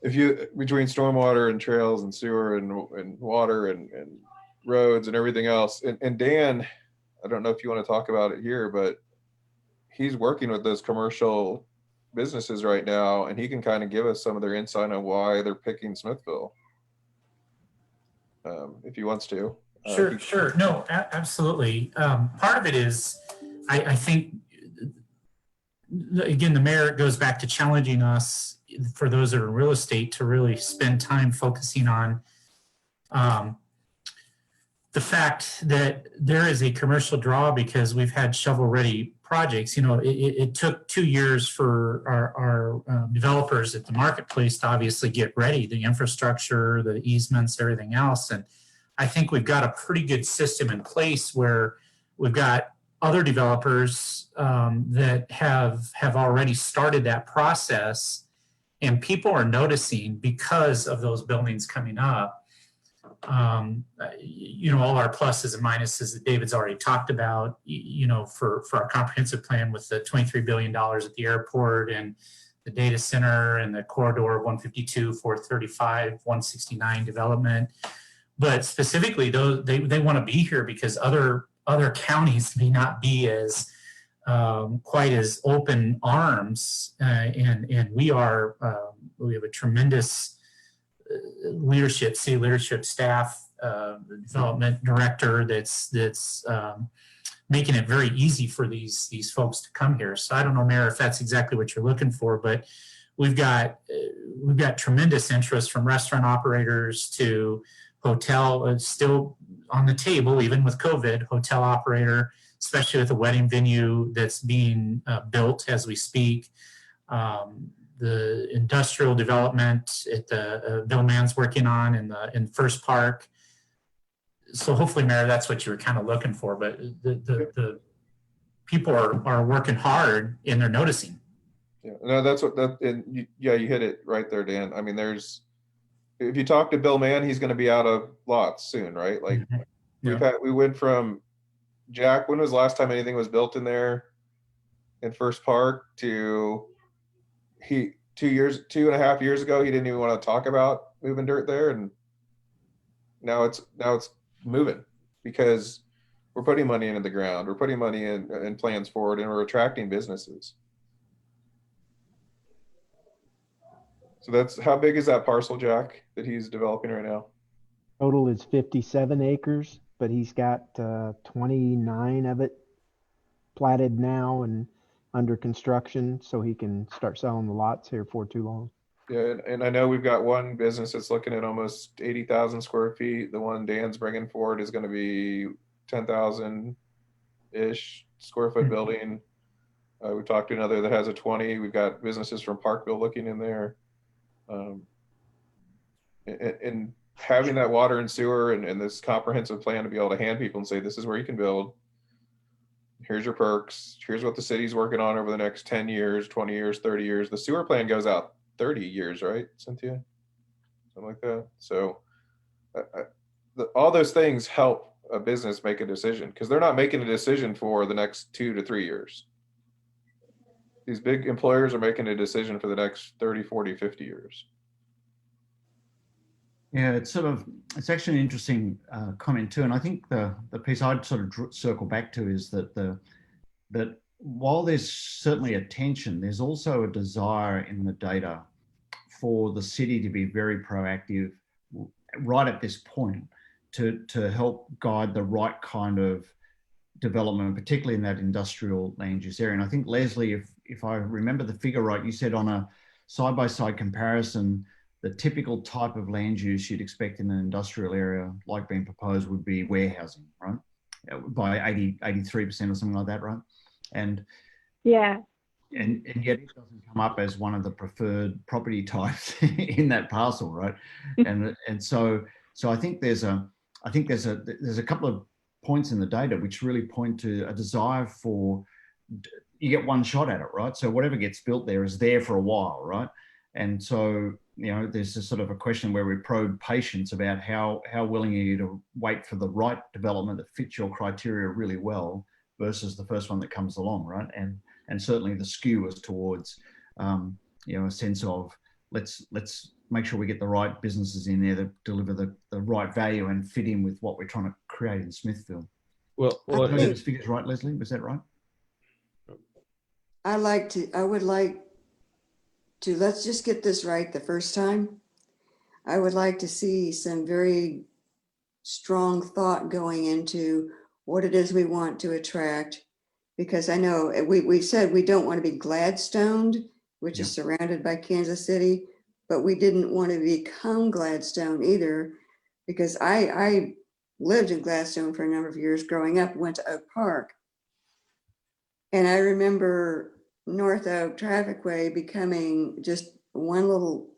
If you, between stormwater and trails and sewer and water and roads and everything else, and Dan, I don't know if you want to talk about it here, but he's working with those commercial businesses right now, and he can kind of give us some of their insight on why they're picking Smithville, if he wants to. Sure. No, absolutely. Part of it is, I think, again, the mayor goes back to challenging us, for those that are in real estate, to really spend time focusing on the fact that there is a commercial draw, because we've had shovel-ready projects. You know, it took 2 years for our developers at the marketplace to obviously get ready, the infrastructure, the easements, everything else. And I think we've got a pretty good system in place where we've got other developers that have already started that process, and people are noticing because of those buildings coming up. You know, all our pluses and minuses that David's already talked about, you know, for our comprehensive plan with the $23 billion at the airport and the data center and the corridor 152, 435, 169 development. But specifically, those they want to be here because other counties may not be as quite as open arms, and we are. We have a tremendous city leadership staff, development director that's making it very easy for these folks to come here. So I don't know, Mayor, if that's exactly what you're looking for, but we've got tremendous interest from restaurant operators to hotel, still on the table, even with COVID, hotel operator, especially with a wedding venue that's being built as we speak. The industrial development at the Bill Mann's working on in First Park. So hopefully, Mayor, that's what you were kind of looking for. But the people are working hard and they're noticing. Yeah, no, that's what yeah, you hit it right there, Dan. I mean, if you talk to Bill Mann, he's going to be out of lots soon, right? Like we went from Jack, when was the last time anything was built in there in First Park to 2.5 years ago, he didn't even want to talk about moving dirt there. And now it's moving because we're putting money into the ground. We're putting money in plans forward, and we're attracting businesses. So that's, how big is that parcel, Jack, that he's developing right now? Total is 57 acres, but he's got 29 of it platted now and under construction, so he can start selling the lots here for too long. Yeah, and I know we've got one business that's looking at almost 80,000 square feet. The one Dan's bringing forward is going to be 10,000-ish square foot building. We talked to another that has a 20. We've got businesses from Parkville looking in there. And having that water and sewer and this comprehensive plan to be able to hand people and say, this is where you can build. Here's your perks. Here's what the city's working on over the next 10 years, 20 years, 30 years. The sewer plan goes out 30 years, right, Cynthia? Something like that. So all those things help a business make a decision, because they're not making a decision for the next 2 to 3 years. These big employers are making a decision for the next 30, 40, 50 years. Yeah, it's actually an interesting comment too. And I think the piece I'd sort of circle back to is that that while there's certainly a tension, there's also a desire in the data for the city to be very proactive right at this point to help guide the right kind of development, particularly in that industrial land use area. And I think, Leslie, if I remember the figure right, you said on a side-by-side comparison, the typical type of land use you'd expect in an industrial area like being proposed would be warehousing, right? By 83% or something like that, right? And yeah, and yet it doesn't come up as one of the preferred property types in that parcel, right? And so I think there's a couple of points in the data which really point to a desire for, you get one shot at it, right? So whatever gets built there is there for a while, right? And so, you know, there's a sort of a question where we probe patience about how willing are you to wait for the right development that fits your criteria really well versus the first one that comes along, right? And certainly the skew is towards, you know, a sense of let's make sure we get the right businesses in there that deliver the right value and fit in with what we're trying to create in Smithville. Well, Did I get those figures right, Leslie? Was that right? I would like to, let's just get this right the first time. I would like to see some very strong thought going into what it is we want to attract, because I know we said we don't want to be Gladstoned, which is surrounded by Kansas City, but we didn't want to become Gladstone either, because I lived in Gladstone for a number of years growing up, went to Oak Park. And I remember North Oak Trafficway becoming just one little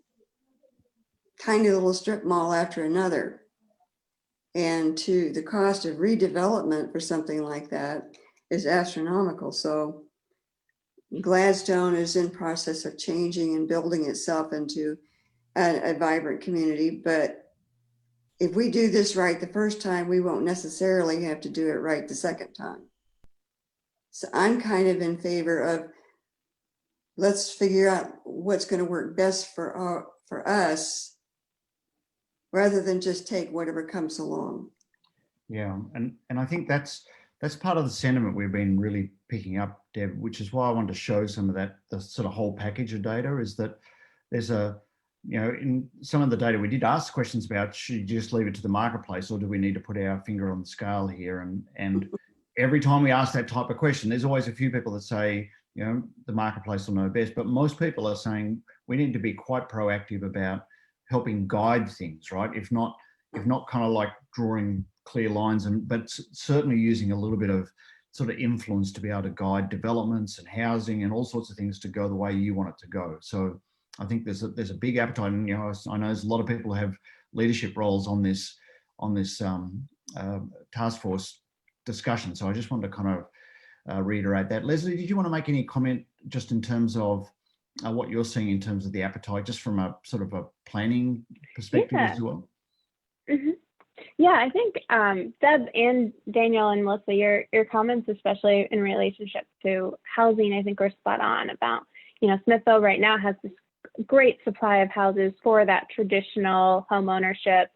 tiny little strip mall after another. And to the cost of redevelopment for something like that is astronomical. So Gladstone is in process of changing and building itself into a vibrant community. But if we do this right the first time, we won't necessarily have to do it right the second time. So I'm kind of in favor of, let's figure out what's going to work best for us, rather than just take whatever comes along. Yeah, and I think that's part of the sentiment we've been really picking up, Deb, which is why I wanted to show some of that, the sort of whole package of data, is that there's in some of the data we did ask questions about, should you just leave it to the marketplace or do we need to put our finger on the scale here? And every time we ask that type of question, there's always a few people that say, you know, the marketplace will know best, but most people are saying, we need to be quite proactive about helping guide things, right? If not kind of like drawing clear lines, but certainly using a little bit of sort of influence to be able to guide developments and housing and all sorts of things to go the way you want it to go. So I think there's a big appetite, and I know there's a lot of people who have leadership roles on this task force discussion. So I just wanted to kind of reiterate that. Leslie, did you want to make any comment just in terms of what you're seeing in terms of the appetite, just from a sort of a planning perspective as well? Mm-hmm. Yeah, I think Deb and Daniel and Melissa, your comments, especially in relationship to housing, I think are spot on about, Smithville right now has this great supply of houses for that traditional home ownership,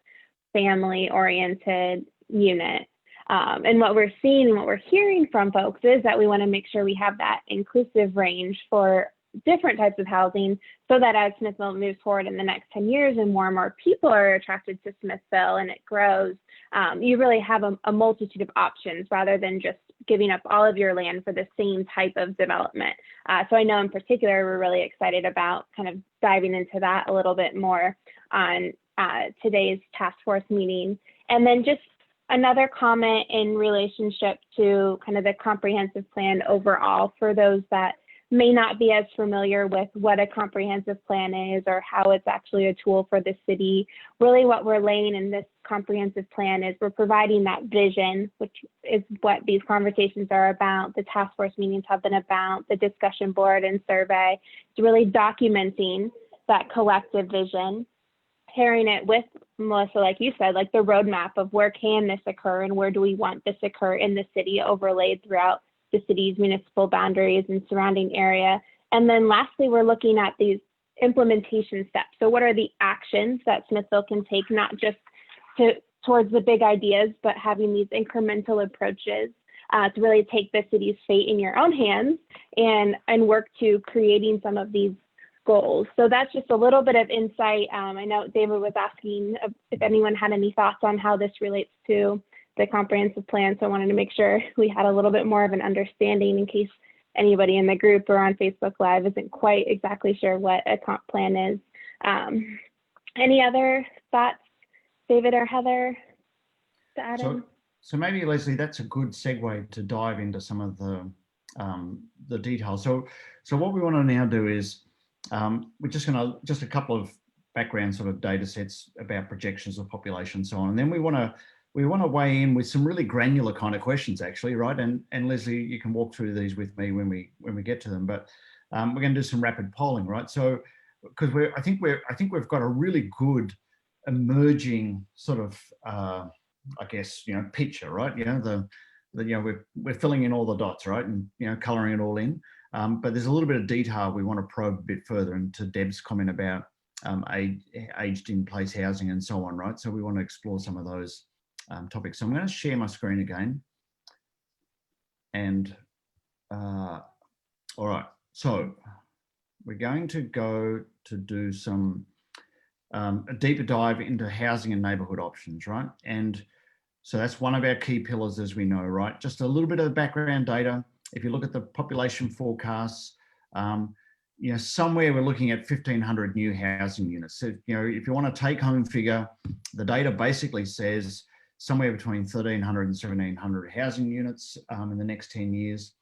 family-oriented unit. And what we're seeing and what we're hearing from folks is that we want to make sure we have that inclusive range for different types of housing, so that as Smithville moves forward in the next 10 years and more people are attracted to Smithville and it grows, you really have a multitude of options rather than just giving up all of your land for the same type of development. So I know in particular, we're really excited about kind of diving into that a little bit more on today's task force meeting. And then just another comment in relationship to kind of the comprehensive plan overall for those that may not be as familiar with what a comprehensive plan is or how it's actually a tool for the city. Really what we're laying in this comprehensive plan is we're providing that vision, which is what these conversations are about, the task force meetings have been about, the discussion board and survey. It's really documenting that collective vision, pairing it with, Melissa, like you said, like the roadmap of where can this occur and where do we want this occur in the city, overlaid throughout the city's municipal boundaries and surrounding area. And then lastly, we're looking at these implementation steps. So what are the actions that Smithville can take, not just towards the big ideas, but having these incremental approaches to really take the city's fate in your own hands and work to creating some of these goals. So that's just a little bit of insight. I know David was asking if anyone had any thoughts on how this relates to the comprehensive plan. So I wanted to make sure we had a little bit more of an understanding in case anybody in the group or on Facebook Live isn't quite exactly sure what a comp plan is. Any other thoughts, David or Heather, to add in? So maybe, Leslie, that's a good segue to dive into some of the details. So what we want to now do is we're just a couple of background sort of data sets about projections of population and so on. And then we want to weigh in with some really granular kind of questions, actually, right? And Leslie, you can walk through these with me when we get to them. But we're going to do some rapid polling, right? So because I think we've got a really good emerging sort of I guess picture, right? We're filling in all the dots, right, and colouring it all in. But there's a little bit of detail we want to probe a bit further into Deb's comment about aged in place housing and so on, right? So we want to explore some of those topics. So I'm going to share my screen again. And all right, so we're going to go to do some a deeper dive into housing and neighbourhood options, right? And so that's one of our key pillars, as we know, right? Just a little bit of background data. If you look at the population forecasts, somewhere we're looking at 1,500 new housing units. So, if you want a take-home figure, the data basically says somewhere between 1,300 and 1,700 housing units in the next 10 years.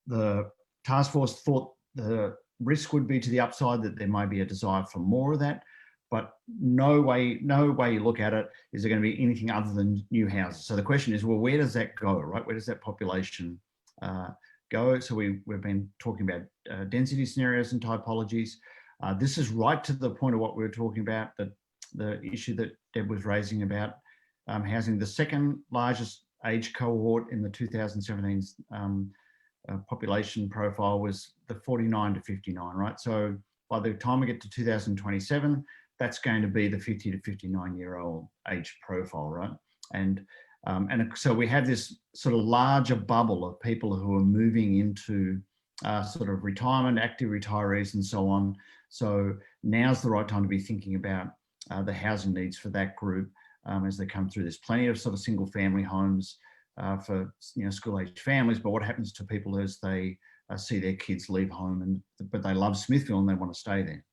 The task force thought the risk would be to the upside that there might be a desire for more of that, but no way you look at it is there going to be anything other than new houses. So the question is, well, where does that go, right? Where does that population go? So we've been talking about density scenarios and typologies. This is right to the point of what we were talking about, the issue that Deb was raising about housing. The second largest age cohort in the 2017 population profile was the 49 to 59, right? So by the time we get to 2027, that's going to be the 50 to 59-year-old age profile, right? And so we have this sort of larger bubble of people who are moving into sort of retirement, active retirees and so on. So now's the right time to be thinking about the housing needs for that group as they come through. There's plenty of sort of single family homes for school-aged families, but what happens to people as they see their kids leave home, but they love Smithville and they want to stay there.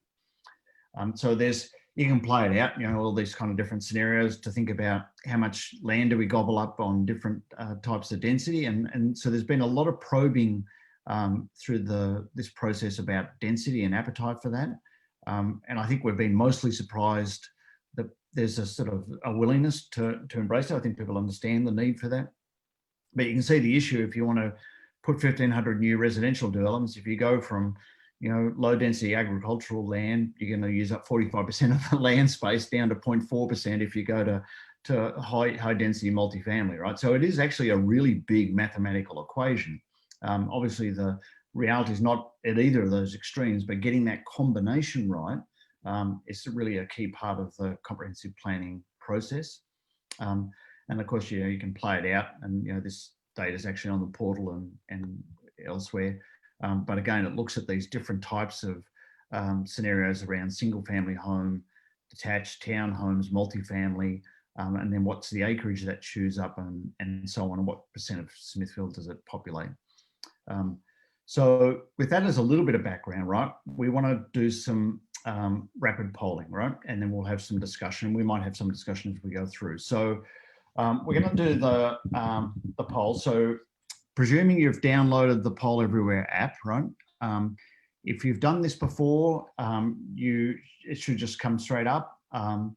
So you can play it out, all these kind of different scenarios to think about how much land do we gobble up on different types of density. And so there's been a lot of probing through this process about density and appetite for that. And I think we've been mostly surprised that there's a sort of a willingness to embrace it. I think people understand the need for that. But you can see the issue if you want to put 1,500 new residential developments. If you go from low density agricultural land, you're going to use up 45% of the land space down to 0.4% if you go to high density multifamily, right? So it is actually a really big mathematical equation. Obviously, the reality is not at either of those extremes, but getting that combination right is really a key part of the comprehensive planning process. And of course, you can play it out, and this data is actually on the portal and elsewhere. But again, it looks at these different types of scenarios around single family home, detached townhomes, multifamily, and then what's the acreage that chews up and so on, and what percent of Smithville does it populate. So with that as a little bit of background, right, we want to do some rapid polling, right? And then we'll have some discussion. We might have some discussion as we go through. So we're going to do the poll. So presuming you've downloaded the Poll Everywhere app, right? If you've done this before, it should just come straight up. And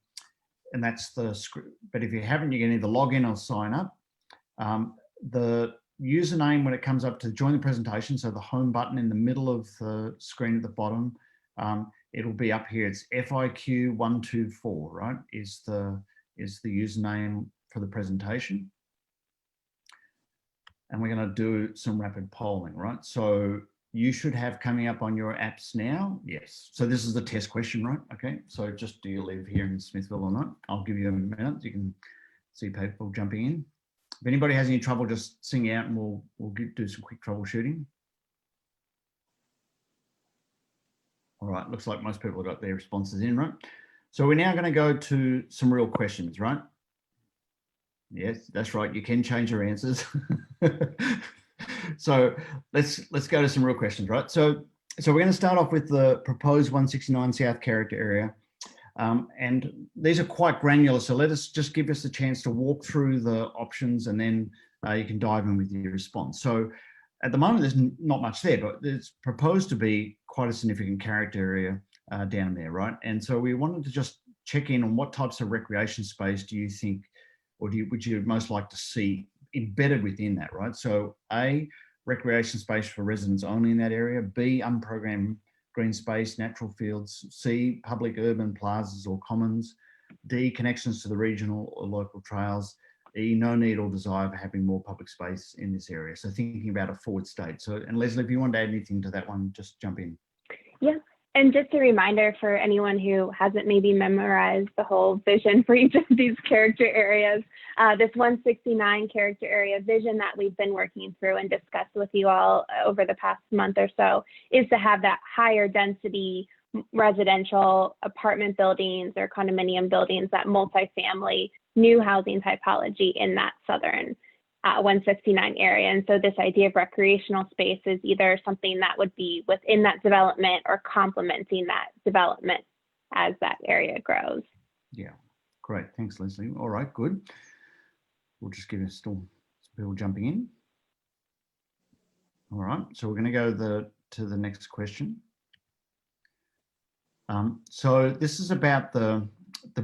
that's the script. But if you haven't, you can either log in or sign up. The username, when it comes up to join the presentation, so the home button in the middle of the screen at the bottom, it'll be up here. It's FIQ124, right? Is the username for the presentation. And we're going to do some rapid polling, right? So you should have coming up on your apps now. Yes. So this is the test question, right? Okay. So just do you live here in Smithville or not? I'll give you a minute. You can see people jumping in. If anybody has any trouble, just sing out and we'll do some quick troubleshooting. All right. Looks like most people have got their responses in, right? So we're now going to go to some real questions, right? Yes, that's right. You can change your answers. So let's go to some real questions, right? So we're going to start off with the proposed 169 South character area. And these are quite granular. So let us just give us a chance to walk through the options and then you can dive in with your response. So at the moment, there's not much there, but it's proposed to be quite a significant character area down there, right? And so we wanted to just check in on what types of recreation space do you think, or would you most like to see embedded within that, right? So A, recreation space for residents only in that area. B, unprogrammed green space, natural fields. C, public urban plazas or commons. D, connections to the regional or local trails. E, no need or desire for having more public space in this area. So thinking about a forward state. So, and Leslie, if you want to add anything to that one, just jump in. Yeah. And just a reminder for anyone who hasn't maybe memorized the whole vision for each of these character areas, this 169 character area vision that we've been working through and discussed with you all over the past month or so is to have that higher density residential apartment buildings or condominium buildings, that multifamily new housing typology in that southern 169 area. And so this idea of recreational space is either something that would be within that development or complementing that development as that area grows. Yeah, great. Thanks, Leslie. All right, good. We'll just give us still some people jumping in. All right, so we're going to go to the next question. So this is about the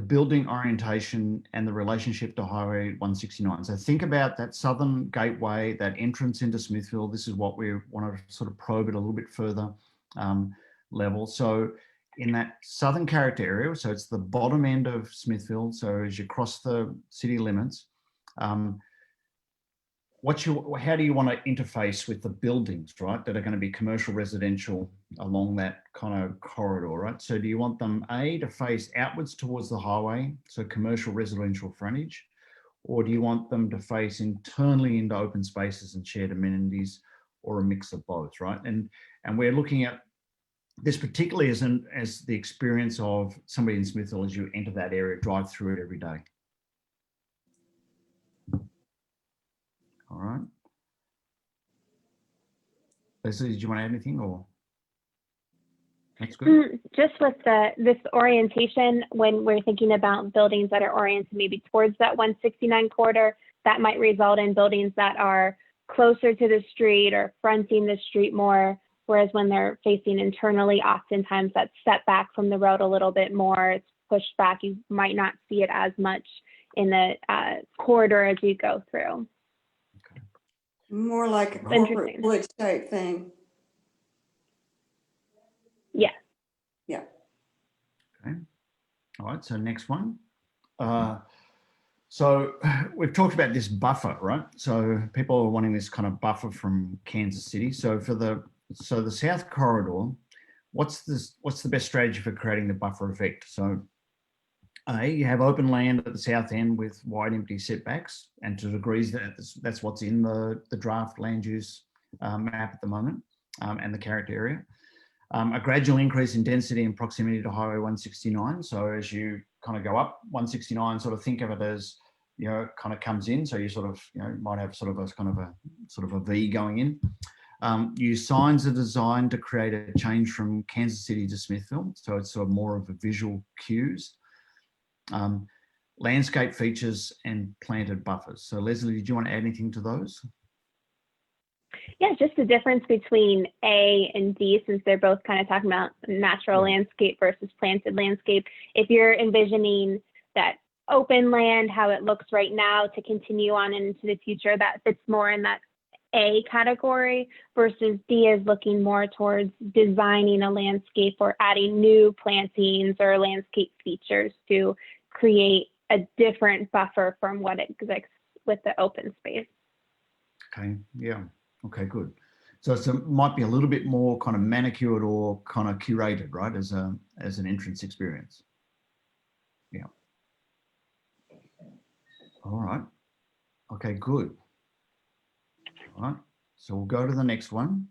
building orientation and the relationship to Highway 169. So think about that southern gateway, that entrance into Smithville. This is what we want to sort of probe at a little bit further level. So in that southern character area, so it's the bottom end of Smithville. So as you cross the city limits, how do you want to interface with the buildings, right, that are going to be commercial, residential along that kind of corridor, right? So do you want them, A, to face outwards towards the highway, so commercial, residential frontage, or do you want them to face internally into open spaces and shared amenities, or a mix of both, right? And we're looking at this particularly as the experience of somebody in Smithville as you enter that area, drive through it every day. All right. Leslie, did you want to add anything or? That's good. Just with this orientation, when we're thinking about buildings that are oriented maybe towards that 169 corridor, that might result in buildings that are closer to the street or fronting the street more, whereas when they're facing internally, oftentimes that's set back from the road a little bit more, it's pushed back. You might not see it as much in the corridor as you go through. More like a corporate Interesting. village type thing. Yeah. Yeah. Okay. All right. So next one. So we've talked about this buffer, right? So people are wanting this kind of buffer from Kansas City. So for the South Corridor, what's the best strategy for creating the buffer effect? So you have open land at the south end with wide empty setbacks, and to degrees that's what's in the draft land use map at the moment, and the character area. A gradual increase in density and proximity to Highway 169. So as you kind of go up 169, sort of think of it as, you know, it kind of comes in. So you sort of, you know, might have sort of a V going in. Use signs are designed to create a change from Kansas City to Smithville. So it's sort of more of a visual cues. Landscape features and planted buffers. So Leslie, did you want to add anything to those? Yeah, just the difference between A and D, since they're both kind of talking about natural landscape versus planted landscape. If you're envisioning that open land, how it looks right now, to continue on into the future, that fits more in that A category, versus D is looking more towards designing a landscape or adding new plantings or landscape features to create a different buffer from what exists with the open space. Okay, yeah. Okay, good. So it might be a little bit more kind of manicured or kind of curated, right, as an entrance experience. Yeah. All right. Okay, good. All right. So we'll go to the next one.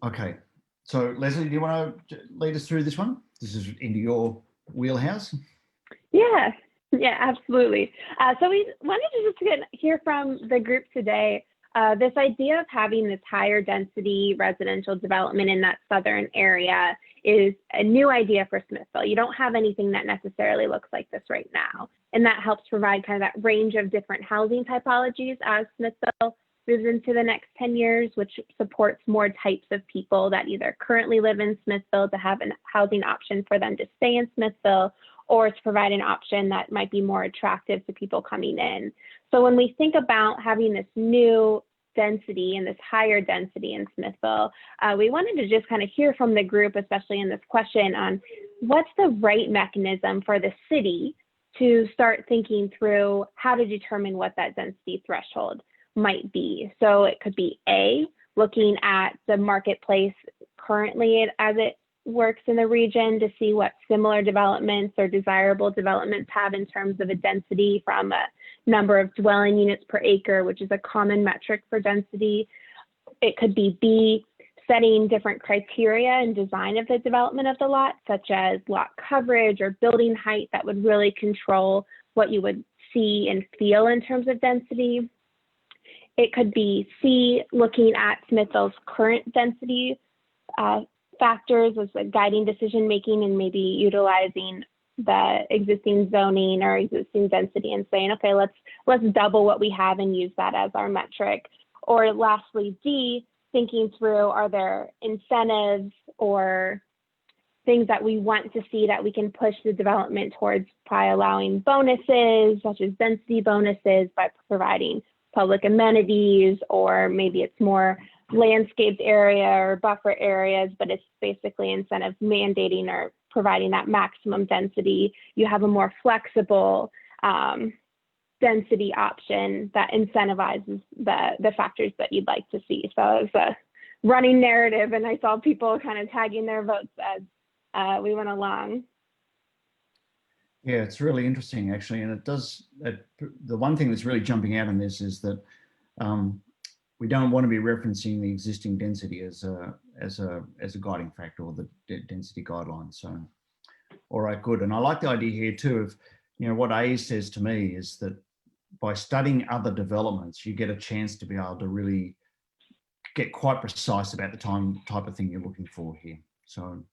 Okay. So Leslie, do you want to lead us through this one? This is into your wheelhouse. Yeah. Yeah, absolutely. So we wanted to just hear from the group today, this idea of having this higher density residential development in that southern area is a new idea for Smithville. You don't have anything that necessarily looks like this right now. And that helps provide kind of that range of different housing typologies as Smithville moves into the next 10 years, which supports more types of people that either currently live in Smithville to have a housing option for them to stay in Smithville, or to provide an option that might be more attractive to people coming in. So when we think about having this new density and this higher density in Smithville, we wanted to just kind of hear from the group, especially in this question, on what's the right mechanism for the city to start thinking through how to determine what that density threshold might be. So it could be A, looking at the marketplace currently as it works in the region to see what similar developments or desirable developments have in terms of a density from a number of dwelling units per acre, which is a common metric for density. It could be B, setting different criteria and design of the development of the lot, such as lot coverage or building height, that would really control what you would see and feel in terms of density. It could be C, looking at Smithville's current density factors as a guiding decision making, and maybe utilizing the existing zoning or existing density and saying, okay, let's double what we have and use that as our metric. Or lastly, D, thinking through, are there incentives or things that we want to see that we can push the development towards by allowing bonuses, such as density bonuses, by providing public amenities, or maybe it's more landscaped area or buffer areas, but it's basically instead of mandating or providing that maximum density, you have a more flexible density option that incentivizes the factors that you'd like to see. So it's a running narrative, and I saw people kind of tagging their votes as we went along. Yeah, it's really interesting actually, and it does. The one thing that's really jumping out on this is that we don't want to be referencing the existing density as a guiding factor, or the density guidelines. So, all right, good. And I like the idea here too of, you know, what A says to me is that by studying other developments, you get a chance to be able to really get quite precise about the type of thing you're looking for here. So,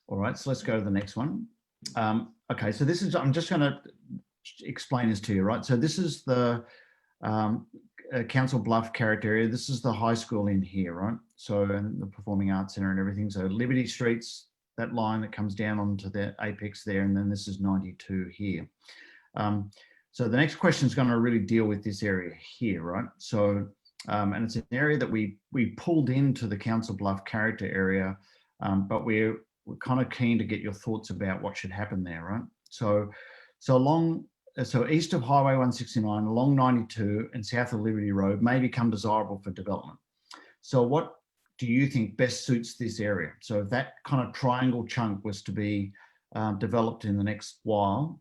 all right, so let's go to the next one. Okay, so this is, I'm just going to explain this to you, right? So this is the Council Bluff character area. This is the high school in here, right? So, and the Performing Arts Centre and everything. So Liberty Street's that line that comes down onto the apex there, and then this is 92 here. So the next question is going to really deal with this area here, right? So, and it's an area that we pulled into the Council Bluff character area, but we're kind of keen to get your thoughts about what should happen there, right? So east of Highway 169, along 92 and south of Liberty Road may become desirable for development. So what do you think best suits this area? So if that kind of triangle chunk was to be developed in the next while,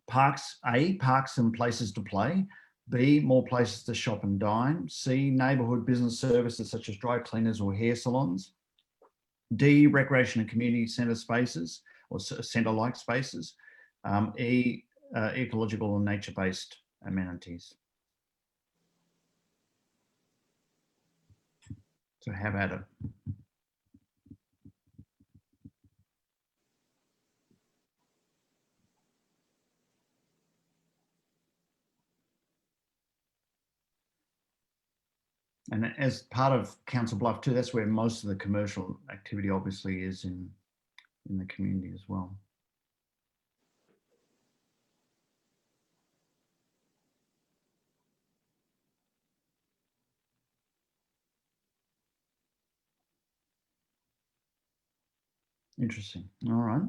parks and places to play, B, more places to shop and dine, C, neighbourhood business services such as dry cleaners or hair salons, D, recreation and community centre spaces or centre-like spaces, E, ecological and nature-based amenities. So have at it. And as part of Council Bluff too, that's where most of the commercial activity obviously is in the community as well. Interesting. All right.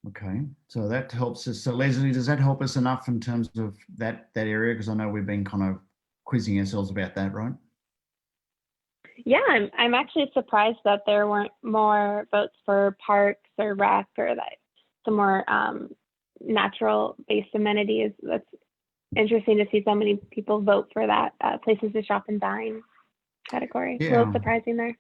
Okay. So that helps us. So Leslie, does that help us enough in terms of that area? Because I know we've been kind of quizzing ourselves about that, right? Yeah, I'm actually surprised that there weren't more votes for parks or rec or that some more natural-based amenities. That's interesting to see so many people vote for that places to shop and dine category. Yeah. A little surprising there.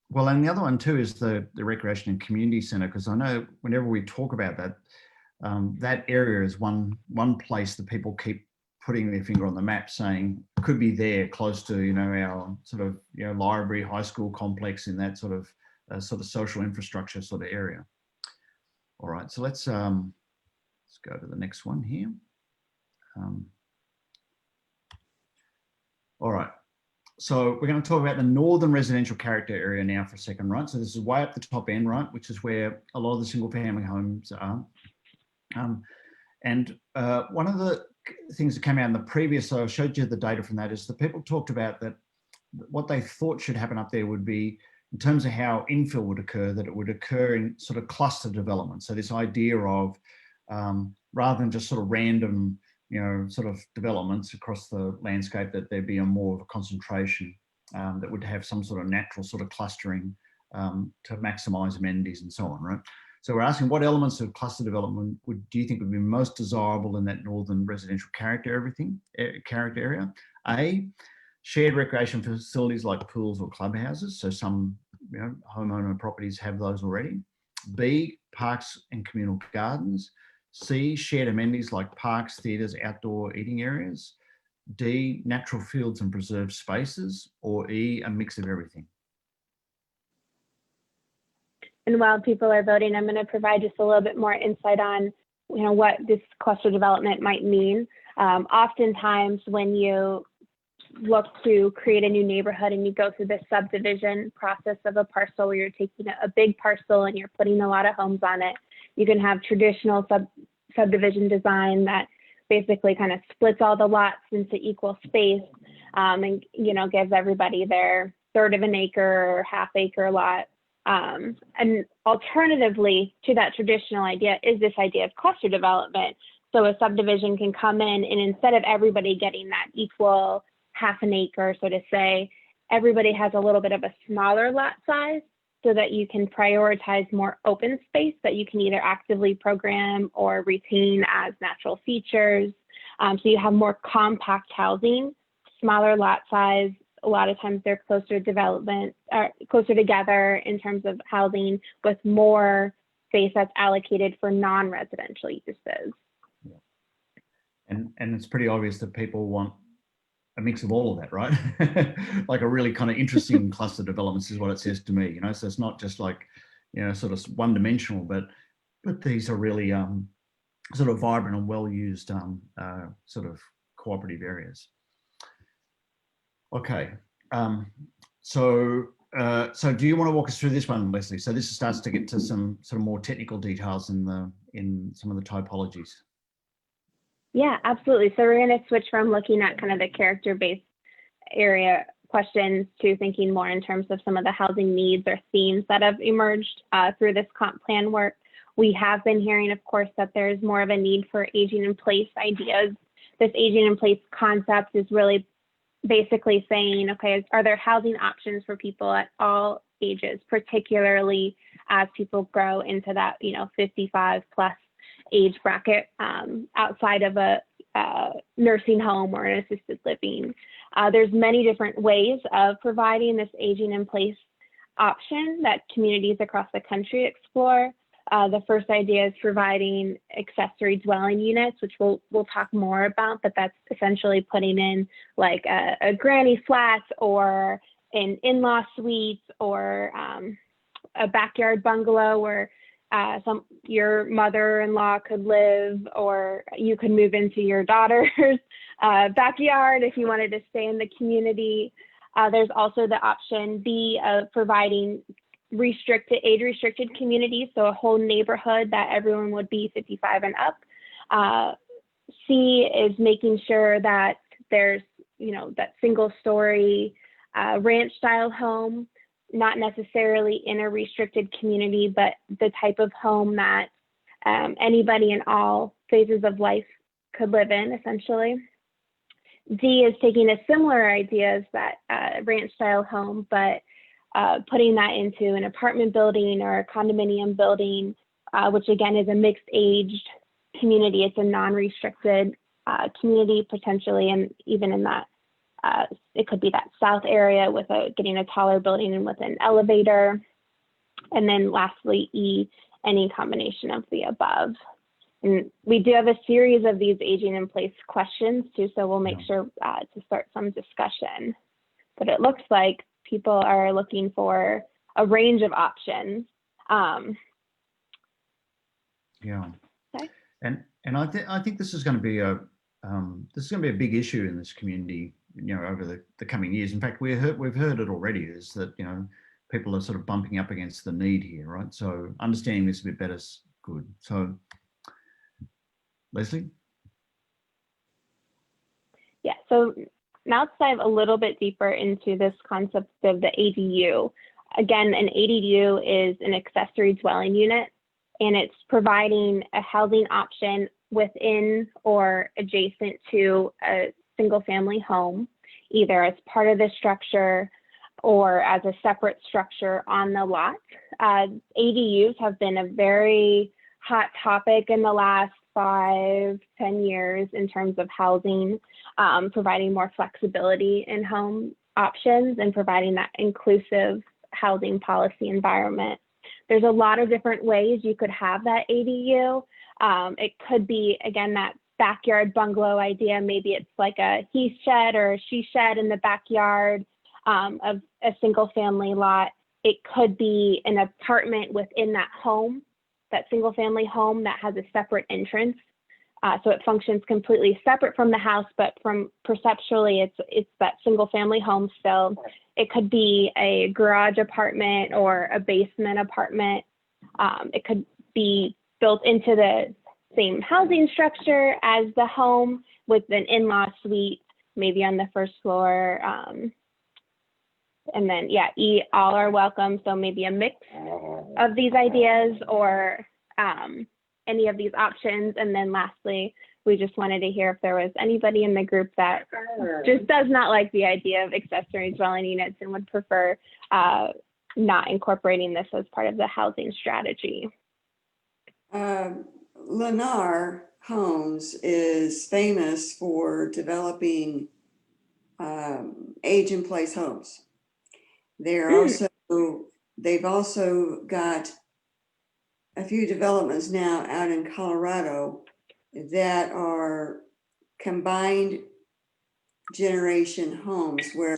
Well, and the other one too is the Recreation and Community Centre, because I know whenever we talk about that, that area is one place that people keep putting their finger on the map saying could be there close to, you know, our sort of, you know, library, high school complex in that sort of social infrastructure sort of area. All right, so let's go to the next one here. All right. So we're going to talk about the northern residential character area now for a second, right? So this is way up the top end, right, which is where a lot of the single family homes are. And one of the things that came out in the previous, so I showed you the data from that, is that people talked about that what they thought should happen up there would be, in terms of how infill would occur, that it would occur in sort of cluster development. So this idea of rather than just sort of random, you know, sort of developments across the landscape, that there'd be a more of a concentration that would have some sort of natural sort of clustering to maximize amenities and so on, right? So we're asking what elements of cluster development do you think would be most desirable in that northern residential character area? A, shared recreation facilities like pools or clubhouses. So some, you know, homeowner properties have those already. B, parks and communal gardens. C, shared amenities like parks, theatres, outdoor eating areas. D, natural fields and preserved spaces. Or E, a mix of everything. And while people are voting, I'm going to provide just a little bit more insight on, you know, what this cluster development might mean. Oftentimes when you look to create a new neighborhood and you go through the subdivision process of a parcel where you're taking a big parcel and you're putting a lot of homes on it, you can have traditional subdivision design that basically kind of splits all the lots into equal space and, you know, gives everybody their third of an acre or half acre lot. And alternatively to that traditional idea is this idea of cluster development. So a subdivision can come in and instead of everybody getting that equal half an acre, so to say, everybody has a little bit of a smaller lot size so that you can prioritize more open space that you can either actively program or retain as natural features. So you have more compact housing, smaller lot size. A lot of times they're closer development, closer together in terms of housing with more space that's allocated for non-residential uses. And it's pretty obvious that people want a mix of all of that, right? Like a really kind of interesting cluster developments is what it says to me, you know. So it's not just like, you know, sort of one dimensional, but these are really sort of vibrant and well used sort of cooperative areas. Okay, so do you want to walk us through this one, Leslie? So this starts to get to some sort of more technical details in some of the typologies. Yeah, absolutely. So we're going to switch from looking at kind of the character-based area questions to thinking more in terms of some of the housing needs or themes that have emerged through this comp plan work. We have been hearing, of course, that there's more of a need for aging in place ideas. This aging in place concept is really basically saying, okay, are there housing options for people at all ages, particularly as people grow into that, 55 plus age bracket outside of a nursing home or an assisted living. There's many different ways of providing this aging in place option that communities across the country explore. The first idea is providing accessory dwelling units, which we'll talk more about, but that's essentially putting in like a granny flat or an in-law suite or a backyard bungalow where your mother-in-law could live, or you could move into your daughter's backyard if you wanted to stay in the community. There's also the option B of providing age-restricted communities, so a whole neighborhood that everyone would be 55 and up. C is making sure that there's, that single-story ranch-style home, not necessarily in a restricted community, but the type of home that anybody in all phases of life could live in, essentially. D is taking a similar idea as that ranch-style home, but putting that into an apartment building or a condominium building, which again is a mixed aged community. It's a non-restricted community potentially, and even in that, it could be that south area with getting a taller building and with an elevator. And then lastly, E, any combination of the above. And we do have a series of these aging in place questions too, so we'll make sure to start some discussion. But it looks like people are looking for a range of options. Yeah, Okay. and I think this is going to be a big issue in this community, over the coming years. In fact, we've heard it already, is that people are sort of bumping up against the need here, right? So understanding this a bit better is good. So Leslie? Yeah, so now let's dive a little bit deeper into this concept of the ADU. Again, an ADU is an accessory dwelling unit, and it's providing a housing option within or adjacent to a single family home, either as part of the structure or as a separate structure on the lot. ADUs have been a very hot topic in the last 5-10 years in terms of housing, providing more flexibility in home options and providing that inclusive housing policy environment. There's a lot of different ways you could have that ADU. It could be, again, that backyard bungalow idea. Maybe it's like a he shed or a she shed in the backyard of a single family lot. It could be an apartment within that home, that single family home that has a separate entrance. So it functions completely separate from the house, but from perceptually, it's that single family home still. It could be a garage apartment or a basement apartment. It could be built into the same housing structure as the home with an in-law suite, maybe on the first floor. And then, yeah, E, all are welcome. So maybe a mix of these ideas or any of these options. And then lastly, we just wanted to hear if there was anybody in the group that just does not like the idea of accessory dwelling units and would prefer not incorporating this as part of the housing strategy. Lennar Homes is famous for developing age in place homes. They've also got a few developments now out in Colorado that are combined generation homes where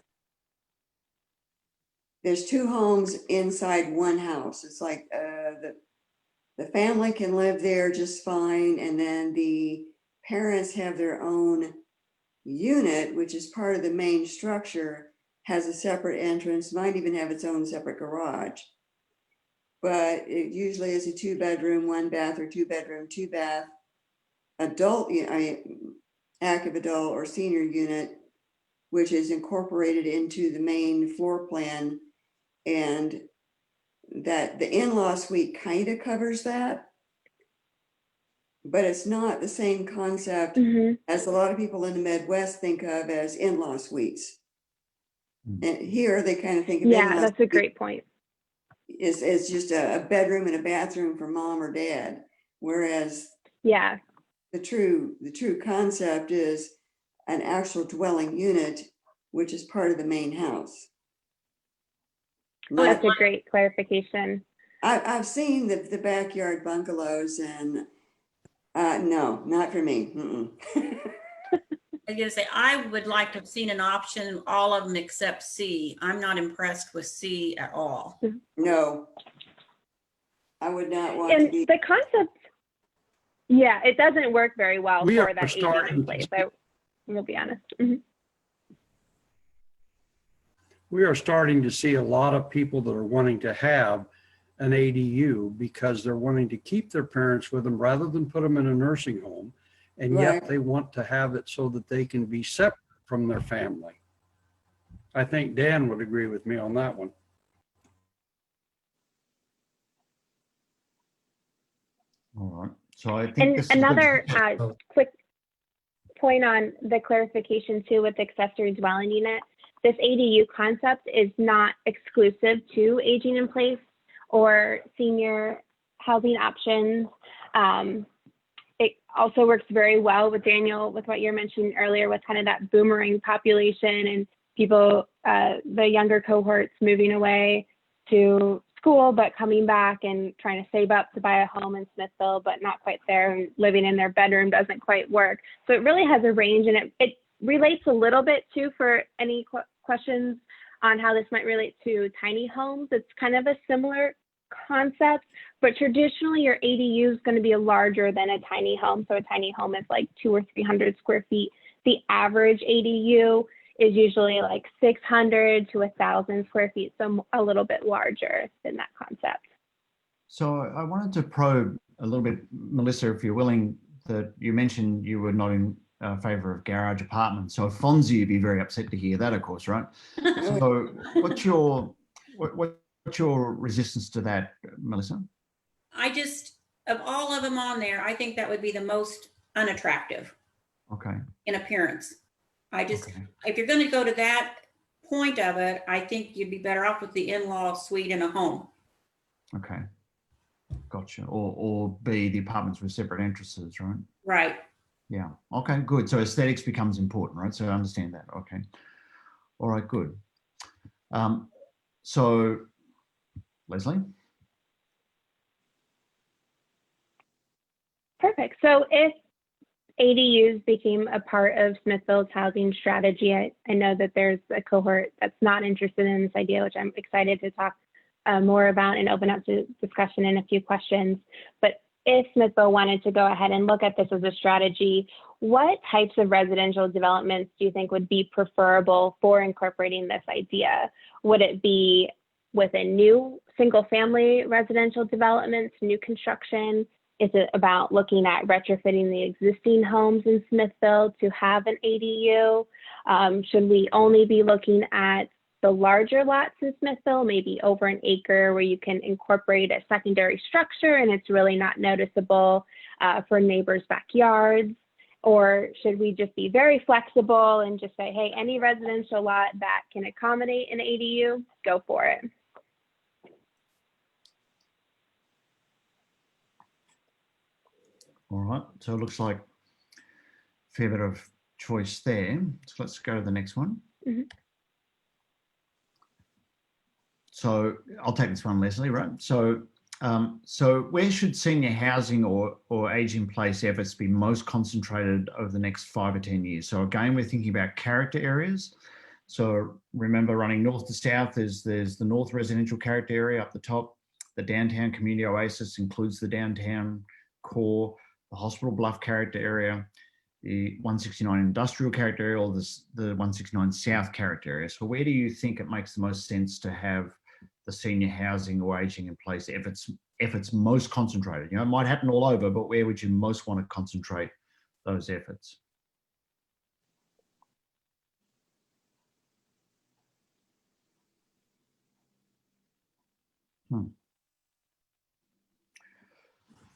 there's two homes inside one house. It's like the family can live there just fine, and then the parents have their own unit, which is part of the main structure, has a separate entrance, might even have its own separate garage. But it usually is a 2-bedroom, 1-bath, or 2-bedroom, 2-bath adult, active adult or senior unit, which is incorporated into the main floor plan, and that the in-law suite kind of covers that, but it's not the same concept Mhm. as a lot of people in the Midwest think of as in-law suites. Mm. And here they kind of think of Yeah, in-law that's a suite great point. is just a bedroom and a bathroom for mom or dad, whereas Yeah. the true concept is an actual dwelling unit, which is part of the main house. That's a great clarification. I've seen the backyard bungalows, and no, not for me. Mm-mm. I was gonna say, I would like to have seen an option, all of them except C. I'm not impressed with C at all. No, I would not want to And be. the concept, yeah, it doesn't work very well We for are that aging starting in to place. see- I will be honest. Mhm. We are starting to see a lot of people that are wanting to have an ADU because they're wanting to keep their parents with them rather than put them in a nursing home. And yet Right. they want to have it so that they can be separate from their family. I think Dan would agree with me on that one. All right. So I think And this is good. another quick point on the clarification too with the accessory dwelling unit. This ADU concept is not exclusive to aging in place or senior housing options. It also works very well with Daniel, with what you're mentioning earlier, with kind of that boomerang population and people, the younger cohorts moving away to school, but coming back and trying to save up to buy a home in Smithville, but not quite there, and living in their bedroom doesn't quite work. So it really has a range, and it relates a little bit too, for any questions on how this might relate to tiny homes. It's kind of a similar concept, but traditionally your ADU is going to be larger than a tiny home. So a tiny home is like 200 or 300 square feet. The average ADU is usually like 600 to 1,000 square feet, so a little bit larger than that concept. So I wanted to probe a little bit, Melissa, if you're willing, that you mentioned you were not in favor of garage apartments. So Fonzie would be very upset to hear that, of course, right? So what's your resistance to that, Melissa? I just, of all of them on there, I think that would be the most unattractive Okay. in appearance. I just, Okay. if you're going to go to that point of it, I think you'd be better off with the in-law suite in a home. Okay. Gotcha. Or B, the apartments with separate entrances, right? Right. Yeah. Okay, good. So aesthetics becomes important, right? So I understand that. Okay. All right, good. So Leslie? Perfect. So if ADUs became a part of Smithville's housing strategy, I know that there's a cohort that's not interested in this idea, which I'm excited to talk more about and open up to discussion in a few questions. But if Smithville wanted to go ahead and look at this as a strategy, what types of residential developments do you think would be preferable for incorporating this idea? Would it be within new single-family residential developments, new construction? Is it about looking at retrofitting the existing homes in Smithville to have an ADU? Should we only be looking at the larger lots in Smithville, maybe over an acre, where you can incorporate a secondary structure and it's really not noticeable for neighbors' backyards? Or should we just be very flexible and just say, hey, any residential lot that can accommodate an ADU, go for it? All right. So it looks like a fair bit of choice there. So let's go to the next one. Mhm. So I'll take this one, Leslie, right? So So where should senior housing or age in place efforts be most concentrated over the next 5 or 10 years? So again, we're thinking about character areas. So remember, running north to south, there's the North Residential Character Area up the top. The Downtown Community Oasis includes the downtown core, the Hospital Bluff Character Area, the 169 Industrial Character Area, or the 169 South Character Area. So where do you think it makes the most sense to have the senior housing or aging in place efforts most concentrated? You know, it might happen all over, but where would you most want to concentrate those efforts?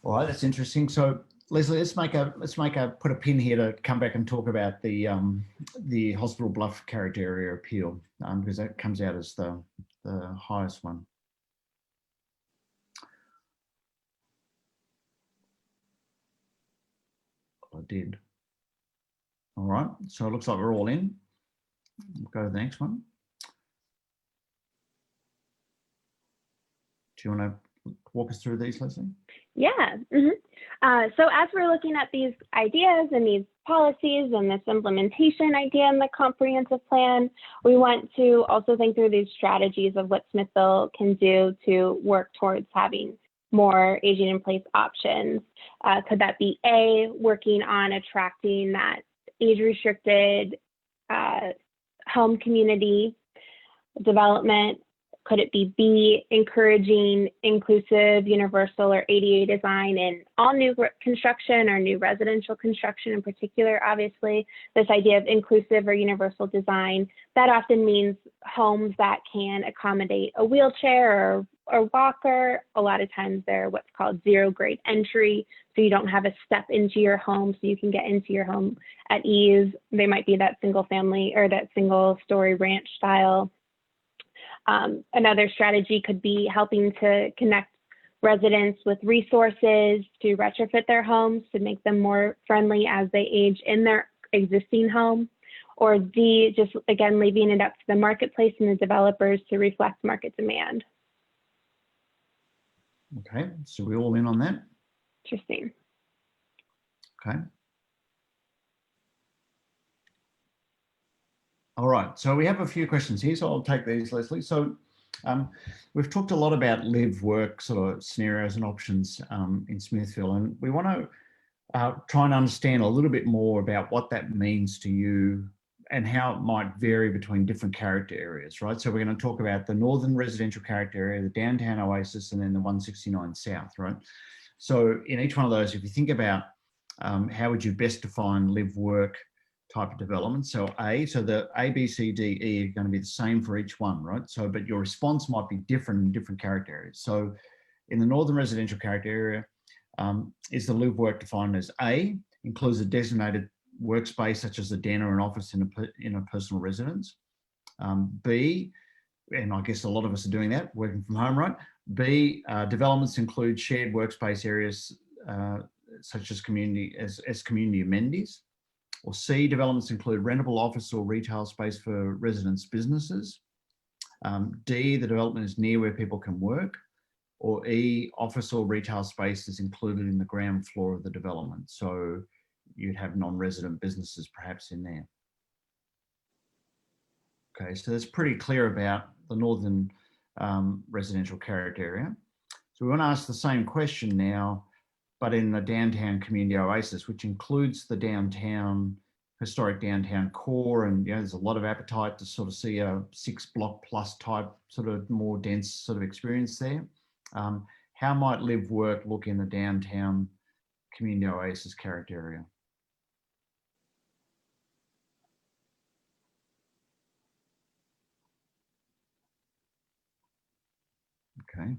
All right, that's interesting. So Leslie, let's put a pin here to come back and talk about the Hospital Bluff Character Area appeal, because that comes out as the highest one. I did. All right, so it looks like we're all in. We'll go to the next one. Do you want to walk us through these, Leslie? Yeah. So as we're looking at these ideas and these policies and this implementation idea in the comprehensive plan, we want to also think through these strategies of what Smithville can do to work towards having more aging in place options. Could that be A, working on attracting that age restricted home community development? Could it be B, encouraging inclusive, universal, or ADA design in all new construction or new residential construction in particular? Obviously, this idea of inclusive or universal design, that often means homes that can accommodate a wheelchair or walker. A lot of times they're what's called zero grade entry, so you don't have a step into your home, so you can get into your home at ease. They might be that single family or that single story ranch style. Another strategy could be helping to connect residents with resources to retrofit their homes to make them more friendly as they age in their existing home. Or D, just again, leaving it up to the marketplace and the developers to reflect market demand. Okay, so we're all in on that? Interesting. Okay. All right, so we have a few questions here, so I'll take these, Leslie. So we've talked a lot about live work sort of scenarios and options in Smithville, and we want to try and understand a little bit more about what that means to you and how it might vary between different character areas, right? So we're going to talk about the Northern Residential Character Area, the Downtown Oasis, and then the 169 South, right? So in each one of those, if you think about how would you best define live work type of development. So the A, B, C, D, E are going to be the same for each one, right? So, but your response might be different in different character areas. So in the Northern Residential Character Area, is the live work defined as A, includes a designated workspace such as a den or an office in a personal residence. B, and I guess a lot of us are doing that, working from home, right? B, developments include shared workspace areas such as community amenities. Or C, developments include rentable office or retail space for residents' businesses. D, the development is near where people can work. Or E, office or retail space is included in the ground floor of the development. So you'd have non-resident businesses perhaps in there. Okay, so that's pretty clear about the Northern Residential Character Area. So we want to ask the same question now, but in the Downtown Community Oasis, which includes the historic downtown core, and there's a lot of appetite to sort of see a 6-block plus type, sort of more dense sort of experience there. How might live work look in the Downtown Community Oasis character area? Okay.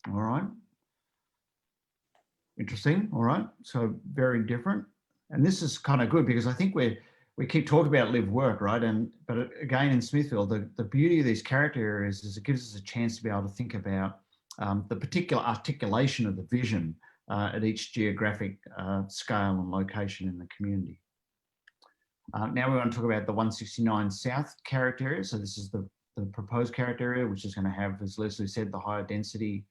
All right. Interesting. All right. So very different. And this is kind of good because I think we keep talking about live work, right? But again, in Smithville, the beauty of these character areas is it gives us a chance to be able to think about the particular articulation of the vision at each geographic scale and location in the community. Now we want to talk about the 169 South character area. So this is the proposed character area, which is going to have, as Leslie said, the higher density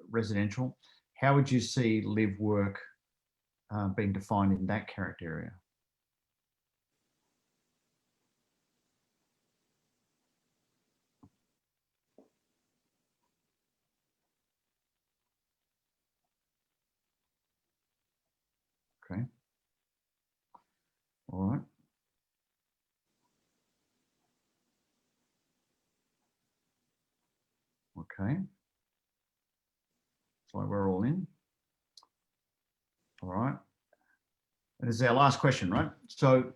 residential. How would you see live work being defined in that character area? Okay. All right. Okay. So we're all in. All right. And this is our last question, right? So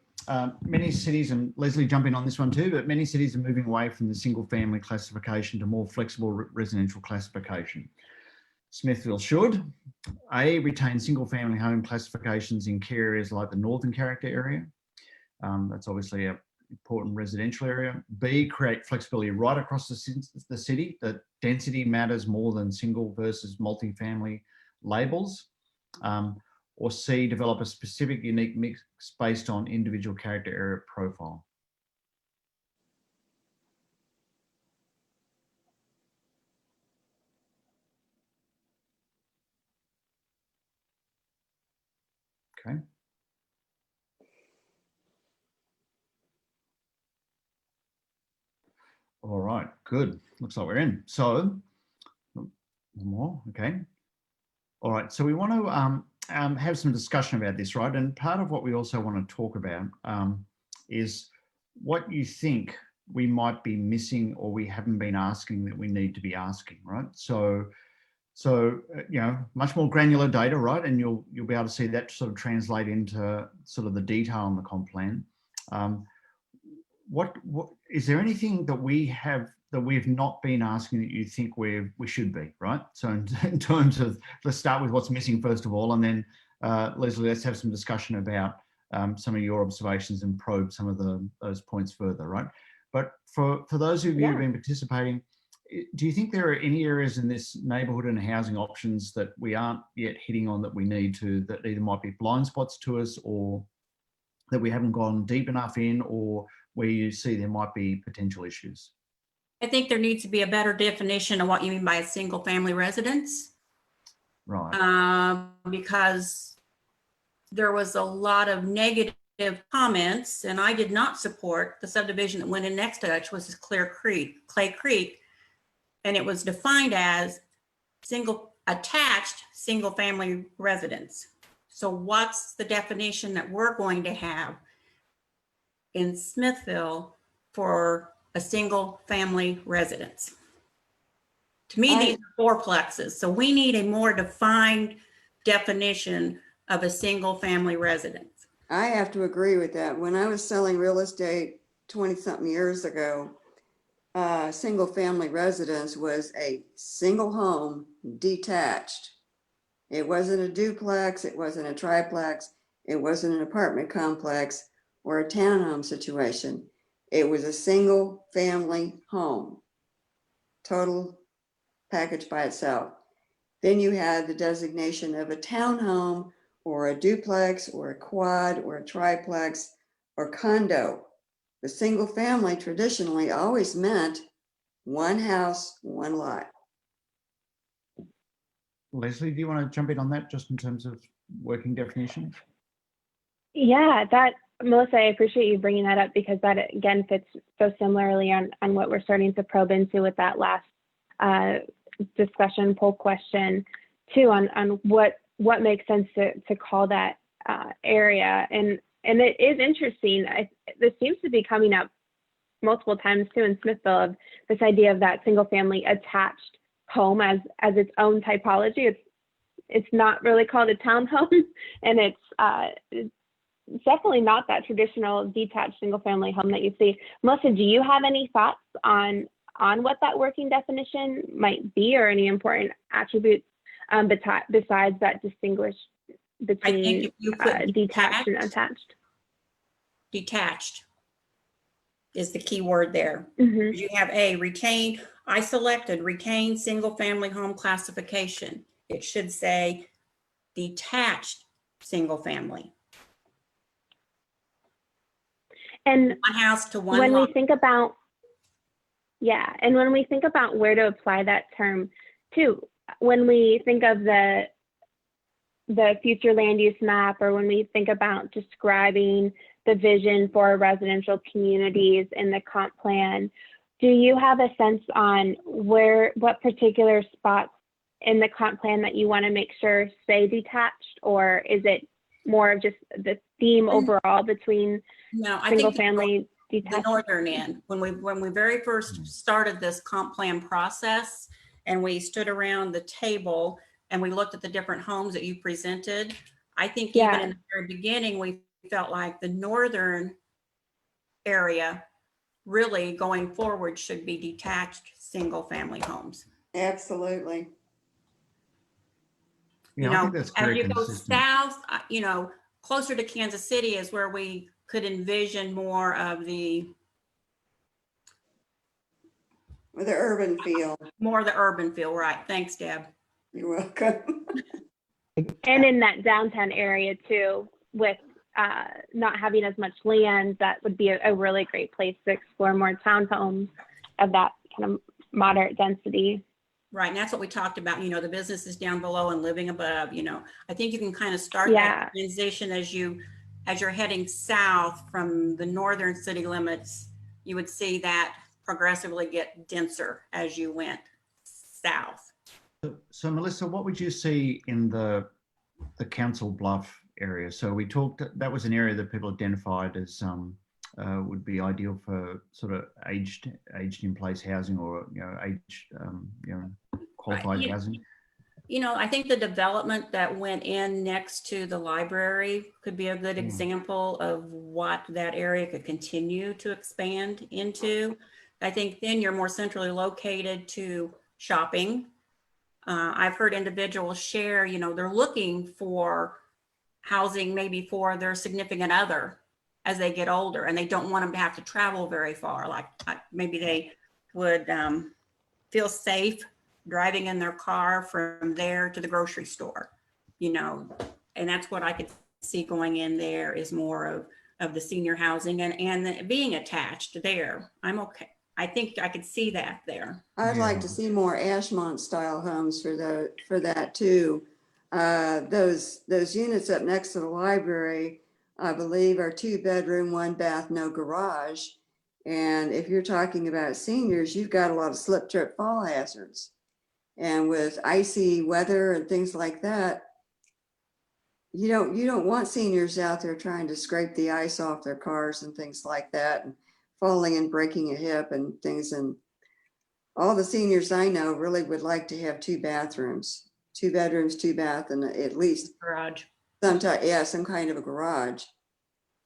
many cities, and Leslie jump in on this one too, but many cities are moving away from the single family classification to more flexible residential classification. Smithville should, A, retain single family home classifications in key areas like the northern character area. That's obviously an important residential area. B, create flexibility right across the city, that density matters more than single versus multi-family labels. Or C, develop a specific unique mix based on individual character area profile. Okay. All right, good. Looks like we're in. So, one more, okay. All right, so we want to have some discussion about this, right? And part of what we also want to talk about is what you think we might be missing or we haven't been asking that we need to be asking, right? So you know, much more granular data, right? And you'll be able to see that sort of translate into sort of the detail in the comp plan. What is there anything that we have that we've not been asking that you think we should be, right? So in terms of, let's start with what's missing first of all, and then Leslie, let's have some discussion about some of your observations and probe some of those points further, right? But for those of you who've been participating, do you think there are any areas in this neighbourhood and housing options that we aren't yet hitting on that we need to, that either might be blind spots to us or that we haven't gone deep enough in, or where you see there might be potential issues? I think there needs to be a better definition of what you mean by a single family residence. Right. Because there was a lot of negative comments, and I did not support the subdivision that went in next to it, which was Clay Creek. And it was defined as attached single family residence. So what's the definition that we're going to have in Smithville for a single family residence? To me, these are fourplexes. So we need a more defined definition of a single family residence. I have to agree with that. When I was selling real estate 20-something years ago, single family residence was a single home detached. It wasn't a duplex, it wasn't a triplex, it wasn't an apartment complex or a townhome situation. It was a single family home, total package by itself. Then you had the designation of a townhome or a duplex or a quad or a triplex or condo. The single family traditionally always meant one house, one lot. Leslie, do you want to jump in on that just in terms of working definitions? Yeah, Melissa, I appreciate you bringing that up, because that again fits so similarly on what we're starting to probe into with that last discussion poll question too, on what makes sense to call that area. And it is interesting. This seems to be coming up multiple times too in Smithville, of this idea of that single family attached home as its own typology. It's not really called a townhome, and it's definitely not that traditional detached single family home that you see. Melissa, do you have any thoughts on what that working definition might be, or any important attributes besides that distinguish between detached and attached? Detached is the key word there. Mm-hmm. You have I selected retained single family home classification. It should say detached single family. And one house to one when lot. we think about, yeah, and when we think about where to apply that term too, when we think of the future land use map, or when we think about describing the vision for residential communities in the comp plan, do you have a sense on what particular spots in the comp plan that you want to make sure stay detached, or is it more of just the theme overall between No, I single think family the detached? northern end, when we very first started this comp plan process, and we stood around the table and we looked at the different homes that you presented, I think even Yeah. in the very beginning, we felt like the northern area really going forward should be detached single family homes. Absolutely. Yeah, You I know, think that's as very you go consistent. south, you know, closer to Kansas City is where we could envision more of the With the urban feel. urban feel, right? Thanks, Deb. You're welcome. And in that downtown area too, with not having as much land, that would be a really great place to explore more townhomes of that kind of moderate density. Right, and that's what we talked about, you know, the businesses down below and living above, you know. I think you can kind of start Yeah. that transition as you're heading south from the northern city limits. You would see that progressively get denser as you went south. So Melissa, what would you see in the Council Bluff area? So we talked, that was an area that people identified as would be ideal for sort of aged in place housing, or qualified Right. housing. You know, I think the development that went in next to the library could be a good example of what that area could continue to expand into. I think then you're more centrally located to shopping. I've heard individuals share, you know, they're looking for housing maybe for their significant other as they get older, and they don't want them to have to travel very far. Like maybe they would feel safe driving in their car from there to the grocery store, you know, and that's what I could see going in there is more of the senior housing and being attached there. I'm okay. I think I could see that there. I'd Yeah. like to see more Ashmont style homes for that too. Those units up next to the library, I believe, are 2-bedroom, 1-bath, no garage. And if you're talking about seniors, you've got a lot of slip, trip, fall hazards. And with icy weather and things like that, you don't want seniors out there trying to scrape the ice off their cars and things like that, and falling and breaking a hip and things. And all the seniors I know really would like to have 2 bathrooms, 2 bedrooms, 2 bath, and at least Garage. some kind of a garage.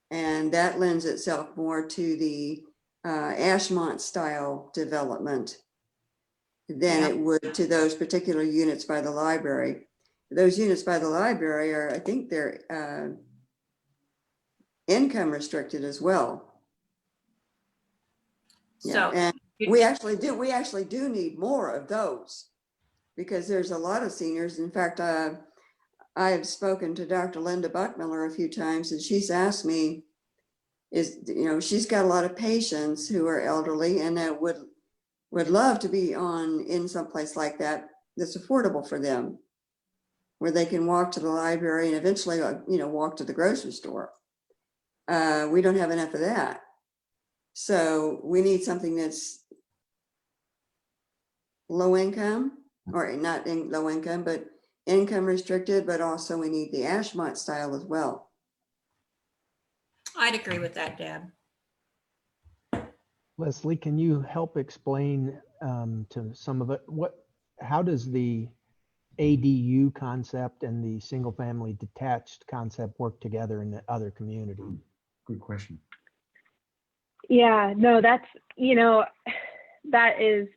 And that lends itself more to the Ashmont style development than it would to those particular units by the library. Those units by the library are, I think they're income restricted as well. So and we actually do need more of those, because there's a lot of seniors. In fact, I have spoken to Dr. Linda Buckmiller a few times, and she's asked me, she's got a lot of patients who are elderly and that would love to be in some place like that that's affordable for them, where they can walk to the library and eventually, walk to the grocery store. We don't have enough of that. So we need something that's low income, or not in low income, but income restricted, but also we need the Ashmont style as well. I'd agree with that, Deb. Leslie, can you help explain to some of it, how does the ADU concept and the single family detached concept work together in the other community? Good question. Yeah, no, that's, that is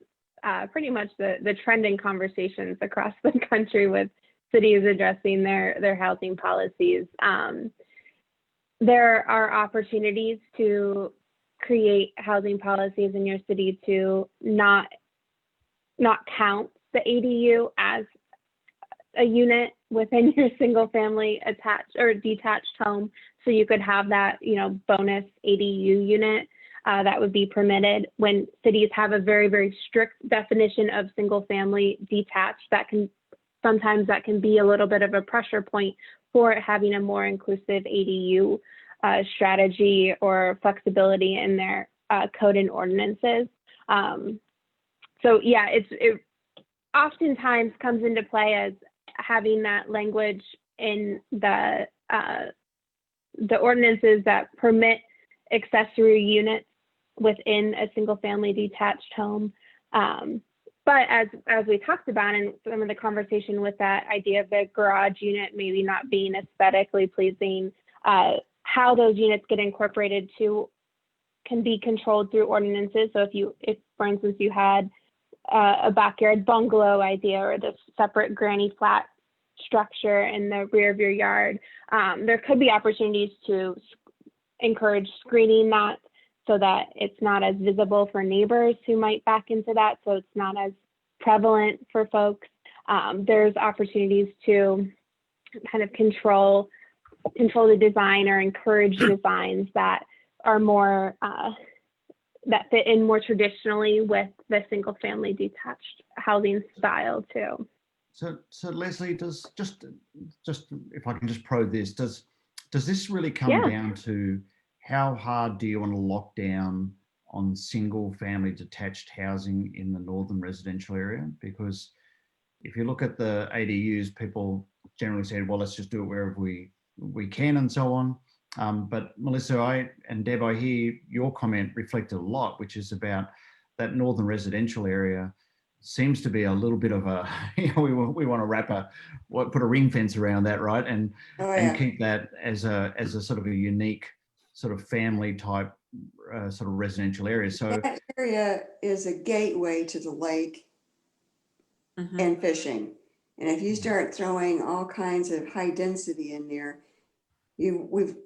pretty much the trending conversations across the country with cities addressing their housing policies. There are opportunities to create housing policies in your city to not count the ADU as a unit within your single family attached or detached home. So you could have that, bonus ADU unit that would be permitted. When cities have a very, very strict definition of single family detached, that can be a little bit of a pressure point for having a more inclusive ADU strategy or flexibility in their code and ordinances. So yeah, it oftentimes comes into play as having that language in the ordinances that permit accessory units within a single family detached home. But as we talked about in some of the conversation with that idea of the garage unit maybe not being aesthetically pleasing, how those units get incorporated to can be controlled through ordinances. So if for instance you had a backyard bungalow idea or this separate granny flat structure in the rear of your yard, there could be opportunities to encourage screening that so that it's not as visible for neighbors who might back into that, so it's not as prevalent for folks. There's opportunities to kind of control the design or encourage designs that are more that fit in more traditionally with the single family detached housing style too. So Leslie, does just if I can just probe this, does this really come down to how hard do you want to lock down on single family detached housing in the northern residential area? Because if you look at the ADUs, people generally said, well, let's just do it wherever we can and so on. But Melissa and Deb, I hear your comment reflected a lot, which is about that northern residential area seems to be a little bit of a, we want to put a ring fence around that, right? And keep that as a sort of a unique sort of family type sort of residential area. So that area is a gateway to the lake and fishing. And if you start throwing all kinds of high density in there,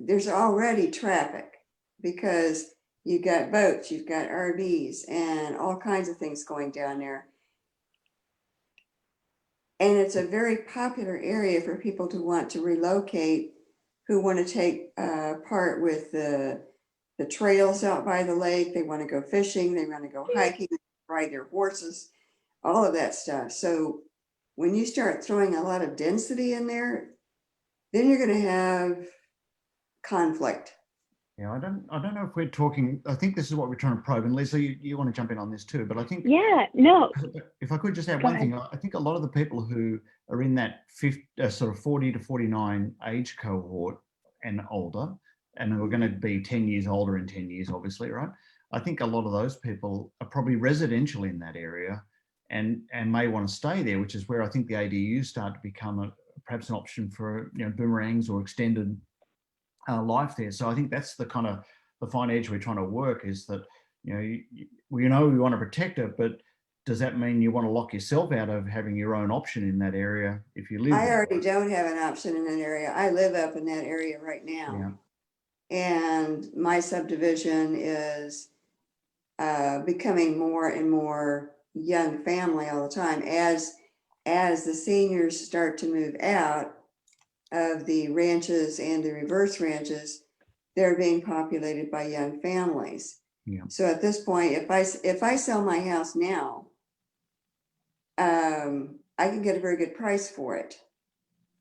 there's already traffic because you've got boats, you've got RVs and all kinds of things going down there. And it's a very popular area for people to want to relocate, who want to take part with the trails out by the lake. They want to go fishing, they want to go hiking, ride their horses, all of that stuff. So when you start throwing a lot of density in there, then you're going to have conflict. Yeah, I don't know if we're talking, I think this is what we're trying to probe. And Leslie, you want to jump in on this too, but I think, if I could just add one thing, I think a lot of the people who are in that sort of 40 to 49 age cohort and older, and we're going to be 10 years older in 10 years, obviously, right? I think a lot of those people are probably residential in that area and may want to stay there, which is where I think the ADUs start to become perhaps an option for boomerangs or extended life there. So I think that's the kind of the fine edge we're trying to work, is that we want to protect it, but does that mean you want to lock yourself out of having your own option in that area if you live I there? already don't have an option in that area. I live up in that area right now. And my subdivision is becoming more and more young family all the time. As the seniors start to move out of the ranches and the reverse ranches, they're being populated by young families. So at this point, if I sell my house now, I can get a very good price for it.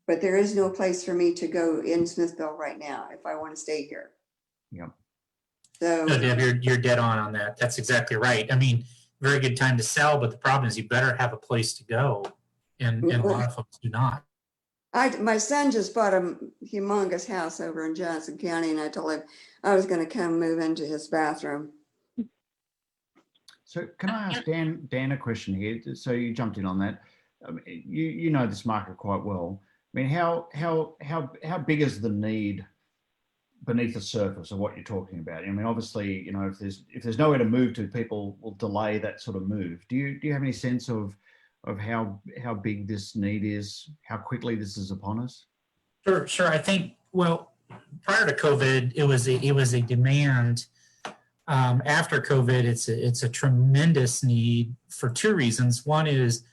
But there is no place for me to go in Smithville right now if I want to stay here. So No, Deb, you're dead on that. That's exactly right. I mean, very good time to sell, but the problem is you better have a place to go, and a lot of folks do not. my son just bought a humongous house over in Johnson County, and I told him I was going to come move into his bathroom. So can I ask Dan a question here? So you jumped in on that. You know this market quite well. I mean, how big is the need beneath the surface of what you're talking about? I mean, obviously, if there's nowhere to move to, people will delay that sort of move. Do you have any sense of how big this need is, how quickly this is upon us? Sure. I think, well, prior to COVID, it was a demand. After COVID, it's a tremendous need for two reasons. One is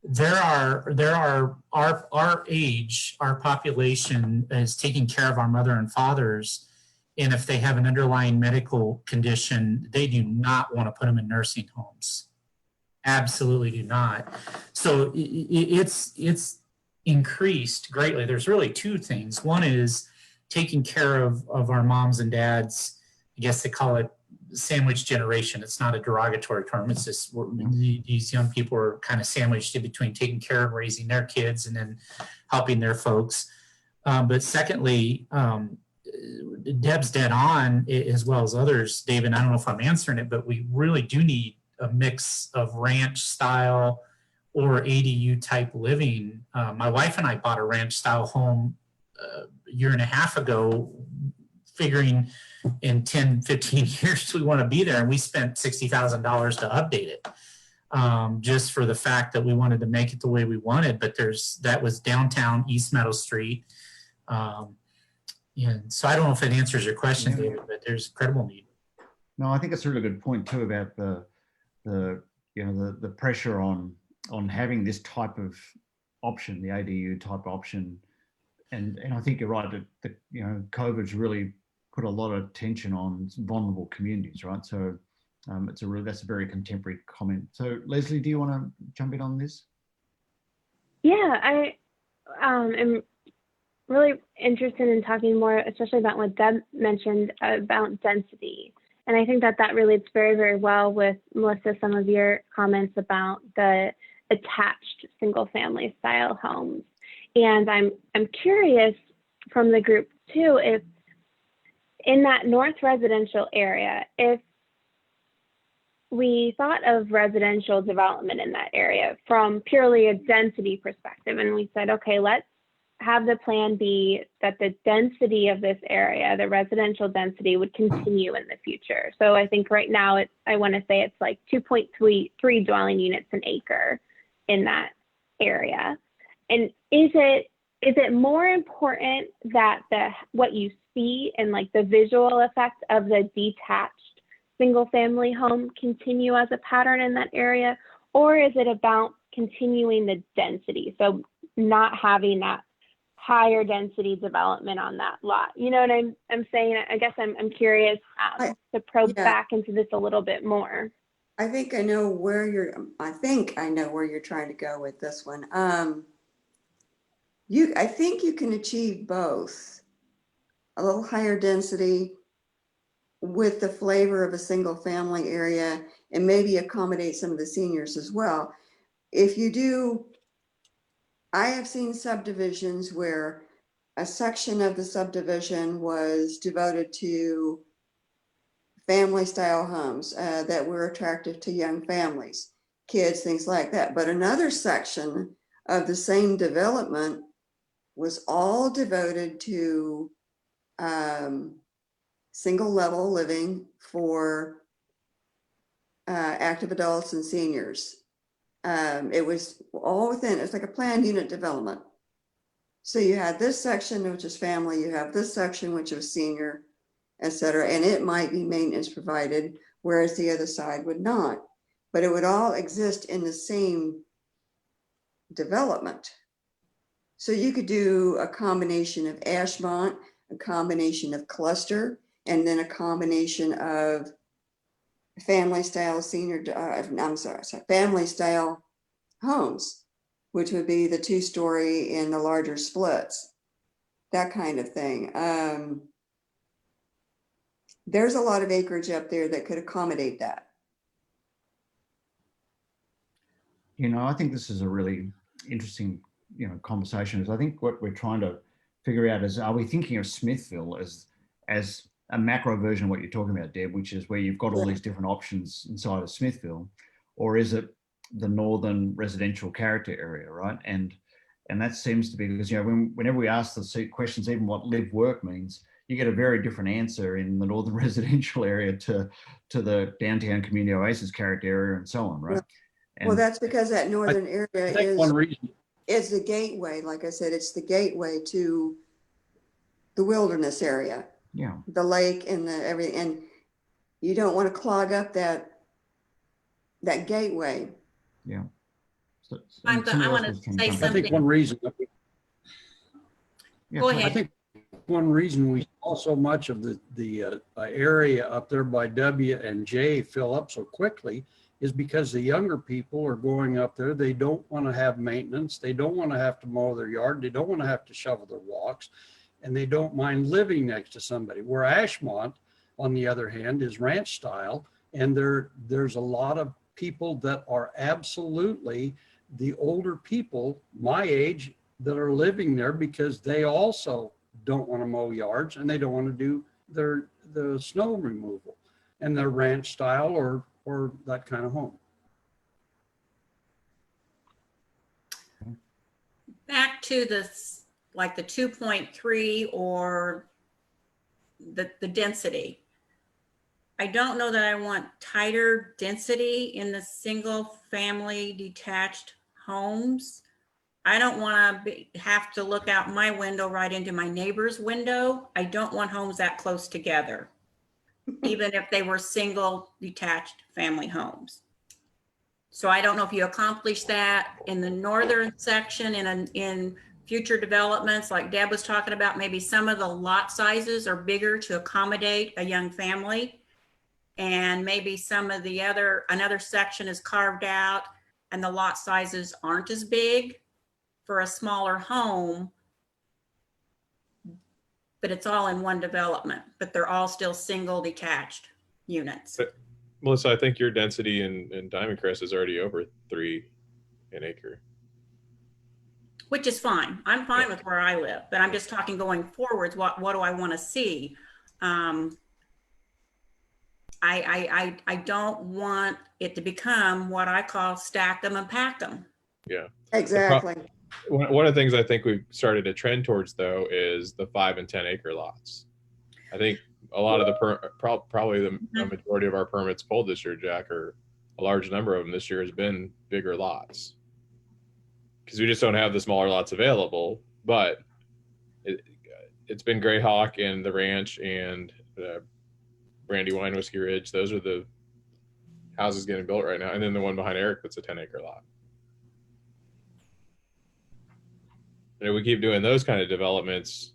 there are our age, our population is taking care of our mother and fathers. And if they have an underlying medical condition, they do not want to put them in nursing homes. Absolutely do not. So it's increased greatly. There's really two things. One is taking care of our moms and dads. I guess they call it sandwich generation. It's not a derogatory term. It's just these young people are kind of sandwiched in between taking care of raising their kids and then helping their folks. But secondly, Deb's dead on, as well as others. David, I don't know if I'm answering it, but we really do need a mix of ranch style or ADU type living. My wife and I bought a ranch style home a year and a half ago, figuring in 10, 15 years we want to be there. And we spent $60,000 to update it, just for the fact that we wanted to make it the way we wanted. But that was downtown East Meadow Street. And so I don't know if it answers your question, David, but there's incredible need. No, I think it's a really good point too about the pressure on having this type of option, the ADU type option. And I think you're right that COVID's really put a lot of tension on vulnerable communities, right? So that's a very contemporary comment. So Leslie, do you want to jump in on this? Yeah, I am really interested in talking more, especially about what Deb mentioned about density. And I think that relates very, very well with, Melissa, some of your comments about the attached single family style homes. And I'm curious from the group too, if in that North residential area, if we thought of residential development in that area from purely a density perspective, and we said, okay, let's have the plan be that the density of this area, the residential density, would continue in the future. So I think right now I want to say it's like 2.3 dwelling units an acre in that area. And is it more important that what you see and like the visual effect of the detached single family home continue as a pattern in that area, or is it about continuing the density? So not having that higher density development on that lot. You know what I'm saying? I guess I'm curious to probe back into this a little bit more. I think I know where you're trying to go with this one. I think you can achieve both, a little higher density with the flavor of a single family area and maybe accommodate some of the seniors as well. If you do, I have seen subdivisions where a section of the subdivision was devoted to family style homes that were attractive to young families, kids, things like that. But another section of the same development was all devoted to single level living for active adults and seniors. It was all within, it's like a planned unit development. So you had this section, which is family, you have this section, which is senior, et cetera, and it might be maintenance provided, whereas the other side would not. But it would all exist in the same development. So you could do a combination of Ashmont, a combination of cluster, and then a combination of family style family style homes, which would be the 2-story in the larger splits, that kind of thing. There's a lot of acreage up there that could accommodate that. I think this is a really interesting, conversation. Is I think what we're trying to figure out is, are we thinking of Smithville as a macro version of what you're talking about, Deb, which is where you've got all these different options inside of Smithville, or is it the northern residential character area, right? And that seems to be, because whenever we ask the questions, even what live work means, you get a very different answer in the northern residential area to the downtown community oasis character area and so on, right? Well, that's because that northern area one reason is the gateway. Like I said, it's the gateway to the wilderness area. Yeah. The lake and everything, and you don't want to clog up that gateway. Yeah. I want to say I something. think one reason, Go I ahead. think one reason we saw so much of the area up there by W and J fill up so quickly is because the younger people are going up there. They don't want to have maintenance. They don't want to have to mow their yard. They don't want to have to shovel their walks, and they don't mind living next to somebody. Where Ashmont, on the other hand, is ranch style, and there's a lot of people that are absolutely the older people my age that are living there because they also don't want to mow yards and they don't want to do the snow removal, and they're ranch style or that kind of home. Back to like the 2.3 or the density. I don't know that I want tighter density in the single family detached homes. I don't want to have to look out my window right into my neighbor's window. I don't want homes that close together, even if they were single detached family homes. So I don't know if you accomplish that in the northern section in future developments, like Deb was talking about. Maybe some of the lot sizes are bigger to accommodate a young family, and maybe some of the another section is carved out and the lot sizes aren't as big for a smaller home, but it's all in one development, but they're all still single detached units. But, Melissa, I think your density in Diamond Crest is already over 3 an acre. Which is fine. I'm fine with where I live, but I'm just talking going forwards. What do I want to see? I don't want it to become what I call stack them and pack them. Yeah, Exactly. one of the things I think we've started to trend towards, though, is the 5 and 10 acre lots. I think a lot of the probably the majority of our permits pulled this year, Jack, or a large number of them this year, has been bigger lots, because we just don't have the smaller lots available. But it's been Greyhawk and the Ranch and Brandywine Whiskey Ridge. Those are the houses getting built right now, and then the one behind Eric that's a 10 acre lot. And if we keep doing those kind of developments,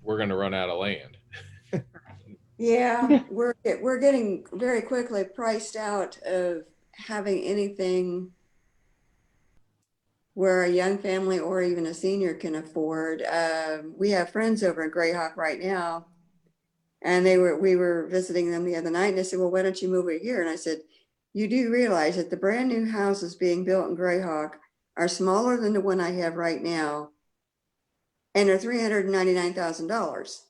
we're going to run out of land. Yeah, we're getting very quickly priced out of having anything where a young family or even a senior can afford. We have friends over in Greyhawk right now, and we were visiting them the other night, and they said, well, why don't you move over here? And I said, you do realize that the brand new houses being built in Greyhawk are smaller than the one I have right now, and they're $399,000.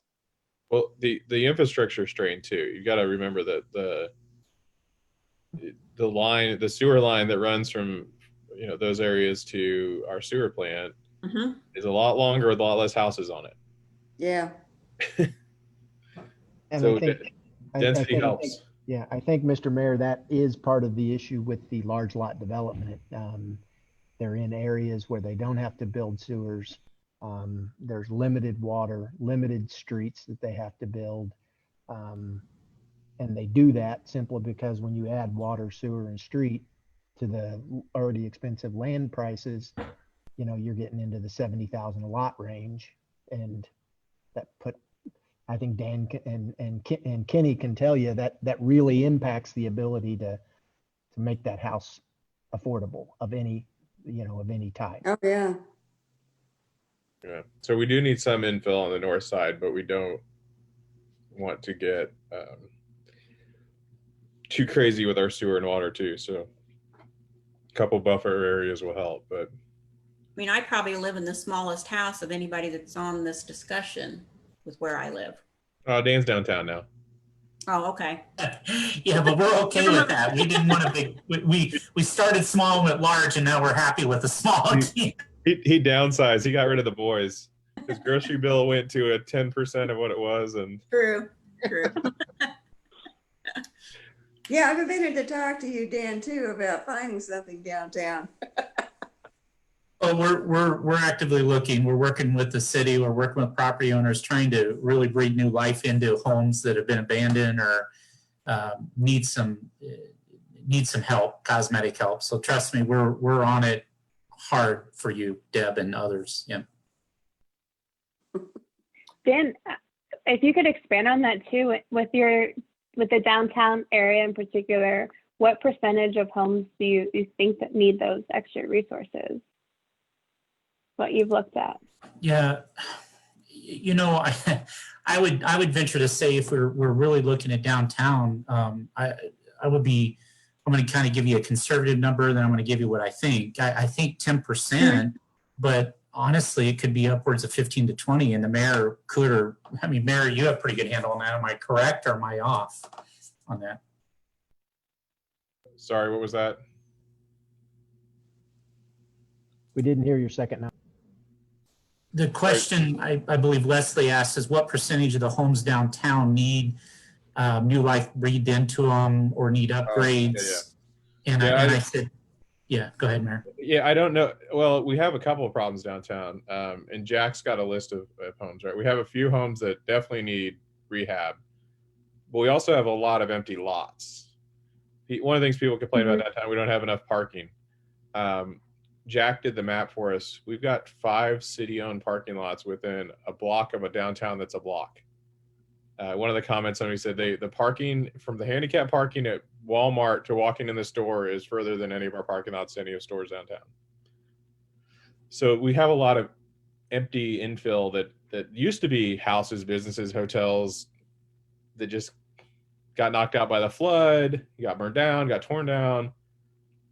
Well, the infrastructure strain too. You got to remember that the sewer line that runs from those areas to our sewer plant is a lot longer with a lot less houses on it. Yeah. And So I think, density helps. Yeah, I think, Mr. Mayor, that is part of the issue with the large lot development. They're in areas where they don't have to build sewers. There's limited water, limited streets that they have to build. And they do that simply because when you add water, sewer, and street to the already expensive land prices, you're getting into the 70,000 a lot range. And that I think Dan and Kenny can tell you that really impacts the ability to make that house affordable of any type. Oh, yeah. Yeah. So we do need some infill on the north side, but we don't want to get too crazy with our sewer and water too. So a couple buffer areas will help, but I mean, I probably live in the smallest house of anybody that's on this discussion with where I live. Dan's downtown now. Oh, okay. Yeah, but we're okay with that. We didn't want a big, we started small and went large, and now we're happy with the small. He downsized. He got rid of the boys. His grocery bill went to a 10% of what it was. And True. Yeah, I've been meaning to talk to you, Dan, too, about finding something downtown. Well, we're actively looking. We're working with the city. We're working with property owners, trying to really breathe new life into homes that have been abandoned or need some need some help, cosmetic help. So trust me, we're on it hard for you, Deb, and others. Yeah. Dan, if you could expand on that too, with the downtown area in particular, what percentage of homes do you think that need those extra resources? What you've looked at? Yeah, you know, I would venture to say if we're really looking at downtown, I'm going to kind of give you a conservative number, then I'm going to give you what I think. I think 10%, but honestly, it could be upwards of 15 to 20, and the mayor could, or I mean, Mayor, you have a pretty good handle on that. Am I correct or am I off on that? Sorry, what was that? We didn't hear your second now. The question I believe Leslie asked is what percentage of the homes downtown need new life breathed into them or need upgrades? And I said, yeah, go ahead, Mayor. Yeah, I don't know. Well, we have a couple of problems downtown, and Jack's got a list of homes, right? We have a few homes that definitely need rehab, but we also have a lot of empty lots. One of the things people complain about downtown, we don't have enough parking. Jack did the map for us. We've got 5 city-owned parking lots within a block of a downtown that's a block. One of the comments, somebody said the parking from the handicap parking at Walmart to walking in the store is further than any of our parking lots to any of stores downtown. So we have a lot of empty infill that used to be houses, businesses, hotels that just got knocked out by the flood, got burned down, got torn down.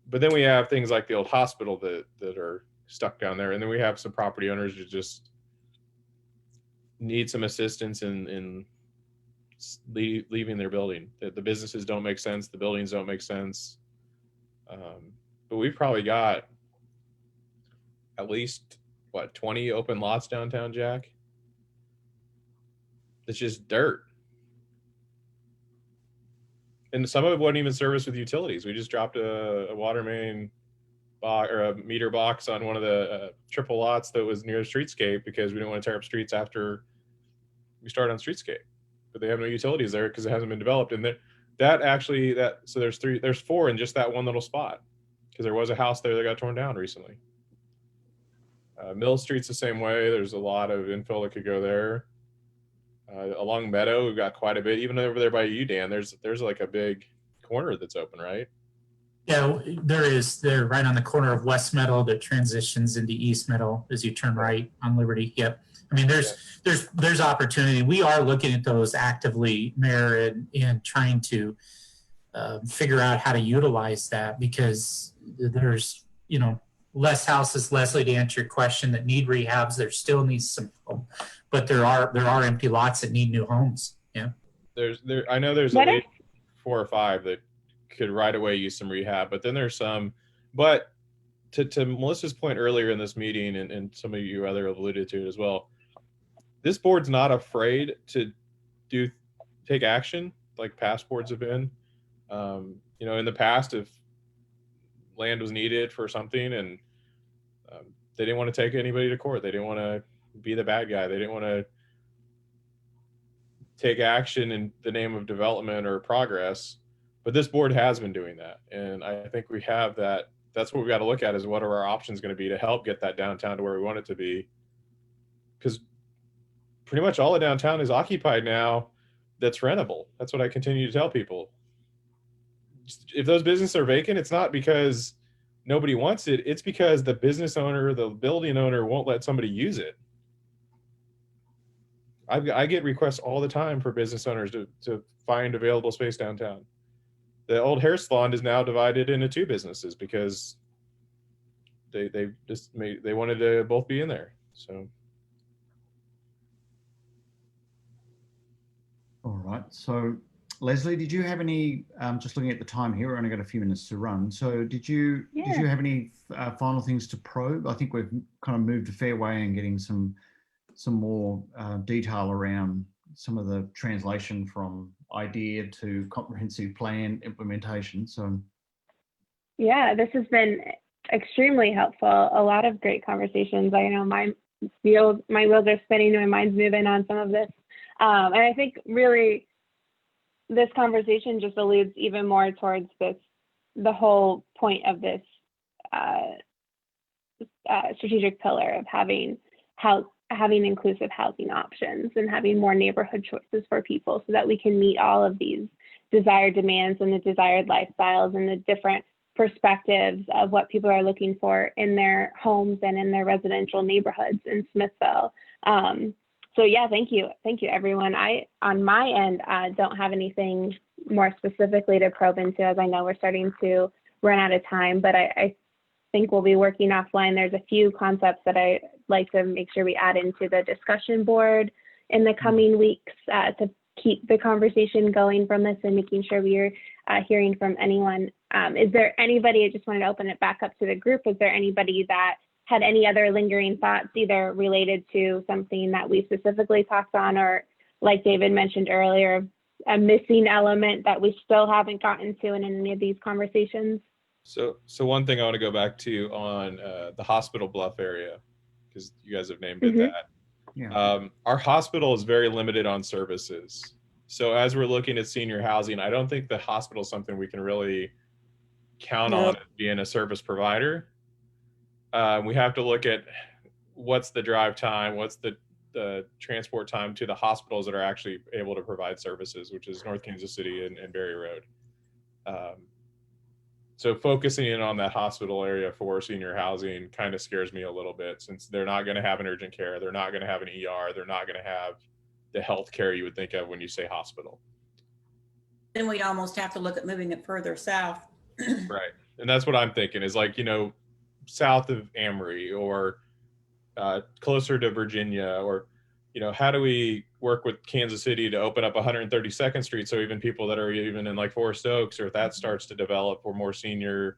But then we have things like the old hospital that are stuck down there. And then we have some property owners who just need some assistance in leaving their building. The businesses don't make sense. The buildings don't make sense. But we've probably got at least, 20 open lots downtown, Jack? It's just dirt. And some of it wasn't even serviced with utilities. We just dropped a water main box or a meter box on one of the triple lots that was near the streetscape because we didn't want to tear up streets after we started on streetscape. But they have no utilities there because it hasn't been developed. And so there's 4 in just that one little spot because there was a house there that got torn down recently. Mill Street's the same way. There's a lot of infill that could go there. Along Meadow, we've got quite a bit. Even over there by you, Dan, there's like a big corner that's open, right? Yeah, there is. They're right on the corner of West Meadow that transitions into East Meadow as you turn right on Liberty. Yep. I mean, there's opportunity. We are looking at those actively, Mayor, and trying to figure out how to utilize that because there's, less houses, Leslie, to answer your question, that need rehabs. There still needs some, but there are empty lots that need new homes. Yeah. I know there's at least 4 or 5 that could right away use some rehab, but then there's some, but to Melissa's point earlier in this meeting, and some of you other alluded to it as well, this board's not afraid to take action like past boards have been. In the past, if land was needed for something and they didn't want to take anybody to court, they didn't want to be the bad guy, they didn't want to take action in the name of development or progress, but this board has been doing that. And I think we have that. That's what we've got to look at, is what are our options going to be to help get that downtown to where we want it to be, because pretty much all of downtown is occupied now that's rentable. That's what I continue to tell people. If those businesses are vacant, it's not because nobody wants it. It's because the business owner, the building owner, won't let somebody use it. I get requests all the time for business owners to find available space downtown. The old hair salon is now divided into 2 businesses because they wanted to both be in there. So. All right. So, Leslie, did you have any, just looking at the time here, we've only got a few minutes to run. So did you have any final things to probe? I think we've kind of moved a fair way in getting some more detail around some of the translation from idea to comprehensive plan implementation. So. Yeah, this has been extremely helpful. A lot of great conversations. I know my wheels are spinning, my mind's moving on some of this. And I think really, this conversation just alludes even more towards this the whole point of this strategic pillar of having inclusive housing options and having more neighborhood choices for people so that we can meet all of these desired demands and the desired lifestyles and the different perspectives of what people are looking for in their homes and in their residential neighborhoods in Smithville. So yeah, thank you everyone. On my end, don't have anything more specifically to probe into, as I know we're starting to run out of time, but I think we'll be working offline. There's a few concepts that I'd like to make sure we add into the discussion board in the coming weeks to keep the conversation going from this and making sure we're hearing from anyone. Is there anybody, I just wanted to open it back up to the group. Is there anybody that had any other lingering thoughts, either related to something that we specifically talked on, or like David mentioned earlier, a missing element that we still haven't gotten to in any of these conversations? So one thing I want to go back to on the Hospital Bluff area, because you guys have named it that. Yeah. Our hospital is very limited on services. So as we're looking at senior housing, I don't think the hospital is something we can really count on as being a service provider. We have to look at what's the drive time, what's the transport time to the hospitals that are actually able to provide services, which is North Kansas City and Berry Road. So focusing in on that hospital area for senior housing kind of scares me a little bit, since they're not going to have an urgent care, they're not going to have an ER, they're not going to have the health care you would think of when you say hospital. Then we'd almost have to look at moving it further south. Right. And that's what I'm thinking is, like, south of Amory or closer to Virginia, or, how do we work with Kansas City to open up 132nd Street so even people that are even in like Forest Oaks, or if that starts to develop for more senior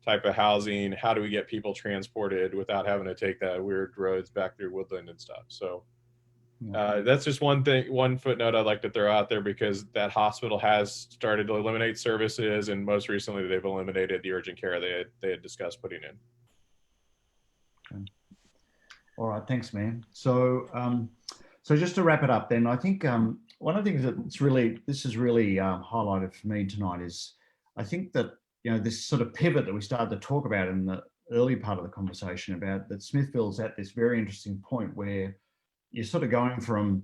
type of housing, how do we get people transported without having to take that weird roads back through Woodland and stuff? So that's just one footnote I'd like to throw out there, because that hospital has started to eliminate services, and most recently they've eliminated the urgent care they had discussed putting in. Okay. All right, thanks, man. So just to wrap it up, then, I think one of the things this is really highlighted for me tonight is, I think that this sort of pivot that we started to talk about in the early part of the conversation, about that Smithville's at this very interesting point where you're sort of going from,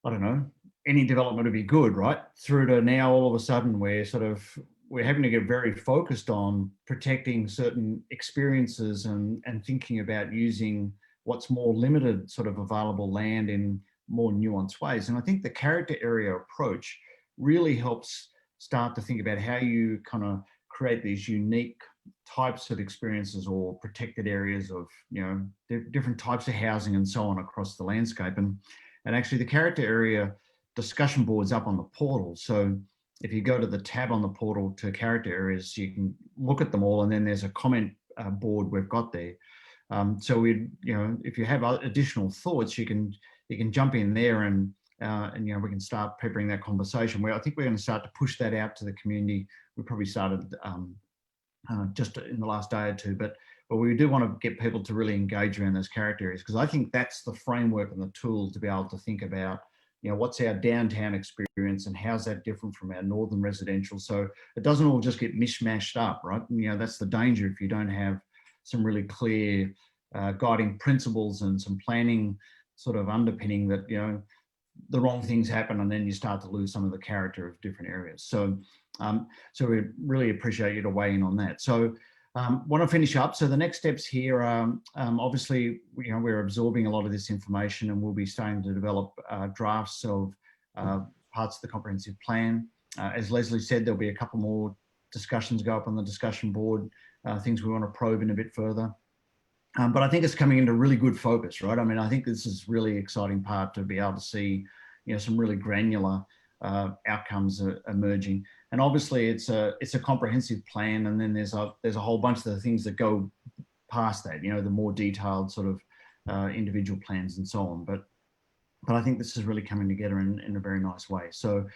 I don't know, any development would be good, right, through to now all of a sudden we're having to get very focused on protecting certain experiences and thinking about using what's more limited sort of available land in more nuanced ways. And I think the character area approach really helps start to think about how you kind of create these unique types of experiences or protected areas of, different types of housing and so on across the landscape. And actually the character area discussion board's up on the portal. So if you go to the tab on the portal to character areas, you can look at them all, and then there's a comment board we've got there. So if you have additional thoughts, you can jump in there and we can start peppering that conversation. Where I think we're going to start to push that out to the community. We probably started just in the last day or two, but we do want to get people to really engage around those character areas, because I think that's the framework and the tool to be able to think about, what's our downtown experience and how's that different from our northern residential. So it doesn't all just get mishmashed up, right? And, that's the danger if you don't have some really clear guiding principles and some planning sort of underpinning that, the wrong things happen and then you start to lose some of the character of different areas. So we really appreciate you to weigh in on that. So want to finish up. So the next steps here are, obviously, we're absorbing a lot of this information, and we'll be starting to develop drafts of parts of the comprehensive plan. As Leslie said, there'll be a couple more discussions go up on the discussion board, things we want to probe in a bit further. But I think it's coming into really good focus, right? I mean, I think this is really exciting part to be able to see, some really granular outcomes emerging. And obviously it's a comprehensive plan, and then there's a whole bunch of the things that go past that, the more detailed sort of individual plans and so on. But I think this is really coming together in a very nice way. So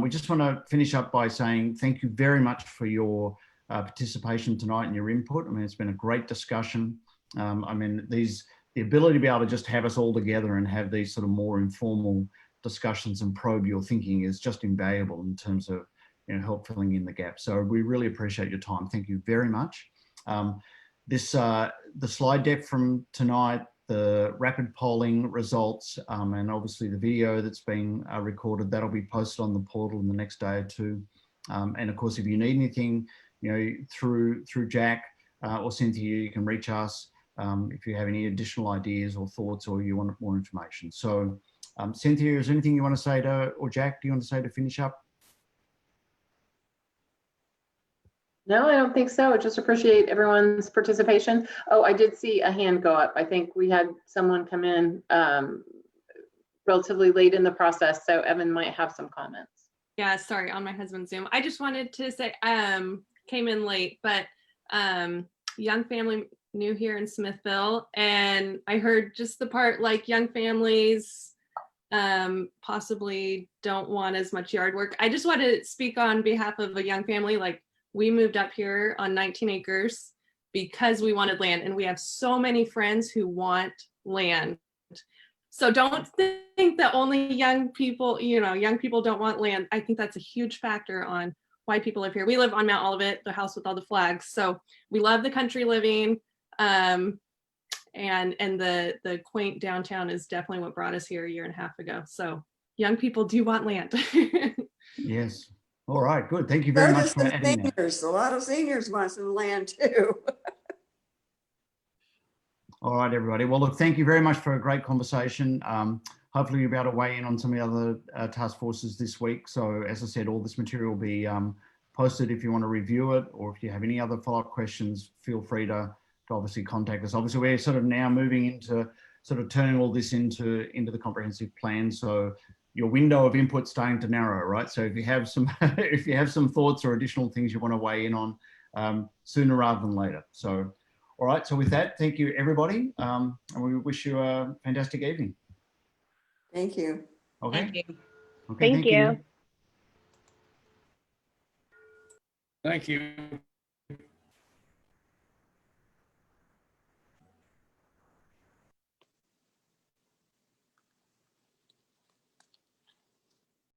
we just want to finish up by saying thank you very much for your participation tonight and your input. I mean, it's been a great discussion. The ability to be able to just have us all together and have these sort of more informal discussions and probe your thinking is just invaluable in terms of help filling in the gap. So we really appreciate your time. Thank you very much. The slide deck from tonight, the rapid polling results, and obviously the video that's being recorded, that'll be posted on the portal in the next day or two. And of course, if you need anything, through Jack or Cynthia, you can reach us if you have any additional ideas or thoughts, or you want more information. So Cynthia, is there anything you want to say or Jack, do you want to say to finish up? No, I don't think so. Just appreciate everyone's participation. Oh, I did see a hand go up. I think we had someone come in relatively late in the process, so Evan might have some comments. Yeah, sorry, on my husband's Zoom. I just wanted to say, came in late, but young family new here in Smithville, and I heard just the part like young families possibly don't want as much yard work. I just want to speak on behalf of a young family. Like, we moved up here on 19 acres because we wanted land, and we have so many friends who want land. So don't think that only young people don't want land. I think that's a huge factor on why people live here. We live on Mount Olivet, the house with all the flags. So we love the country living. And the quaint downtown is definitely what brought us here a year and a half ago. So young people do want land. Yes. All right, good. Thank you very much for adding that. Seniors, a lot of seniors want some land too. All right, everybody. Well, look, thank you very much for a great conversation. Hopefully you'll be able to weigh in on some of the other task forces this week. So as I said, all this material will be posted if you want to review it, or if you have any other follow-up questions, feel free to obviously contact us. Obviously, we're sort of now moving into sort of turning all this into the comprehensive plan. So your window of input starting to narrow, right? So if you have some if you have some thoughts or additional things you want to weigh in on, sooner rather than later. So all right, so with that, thank you everybody, and we wish you a fantastic evening. Thank you. Okay. Thank you. Okay, Thank you. Thank you.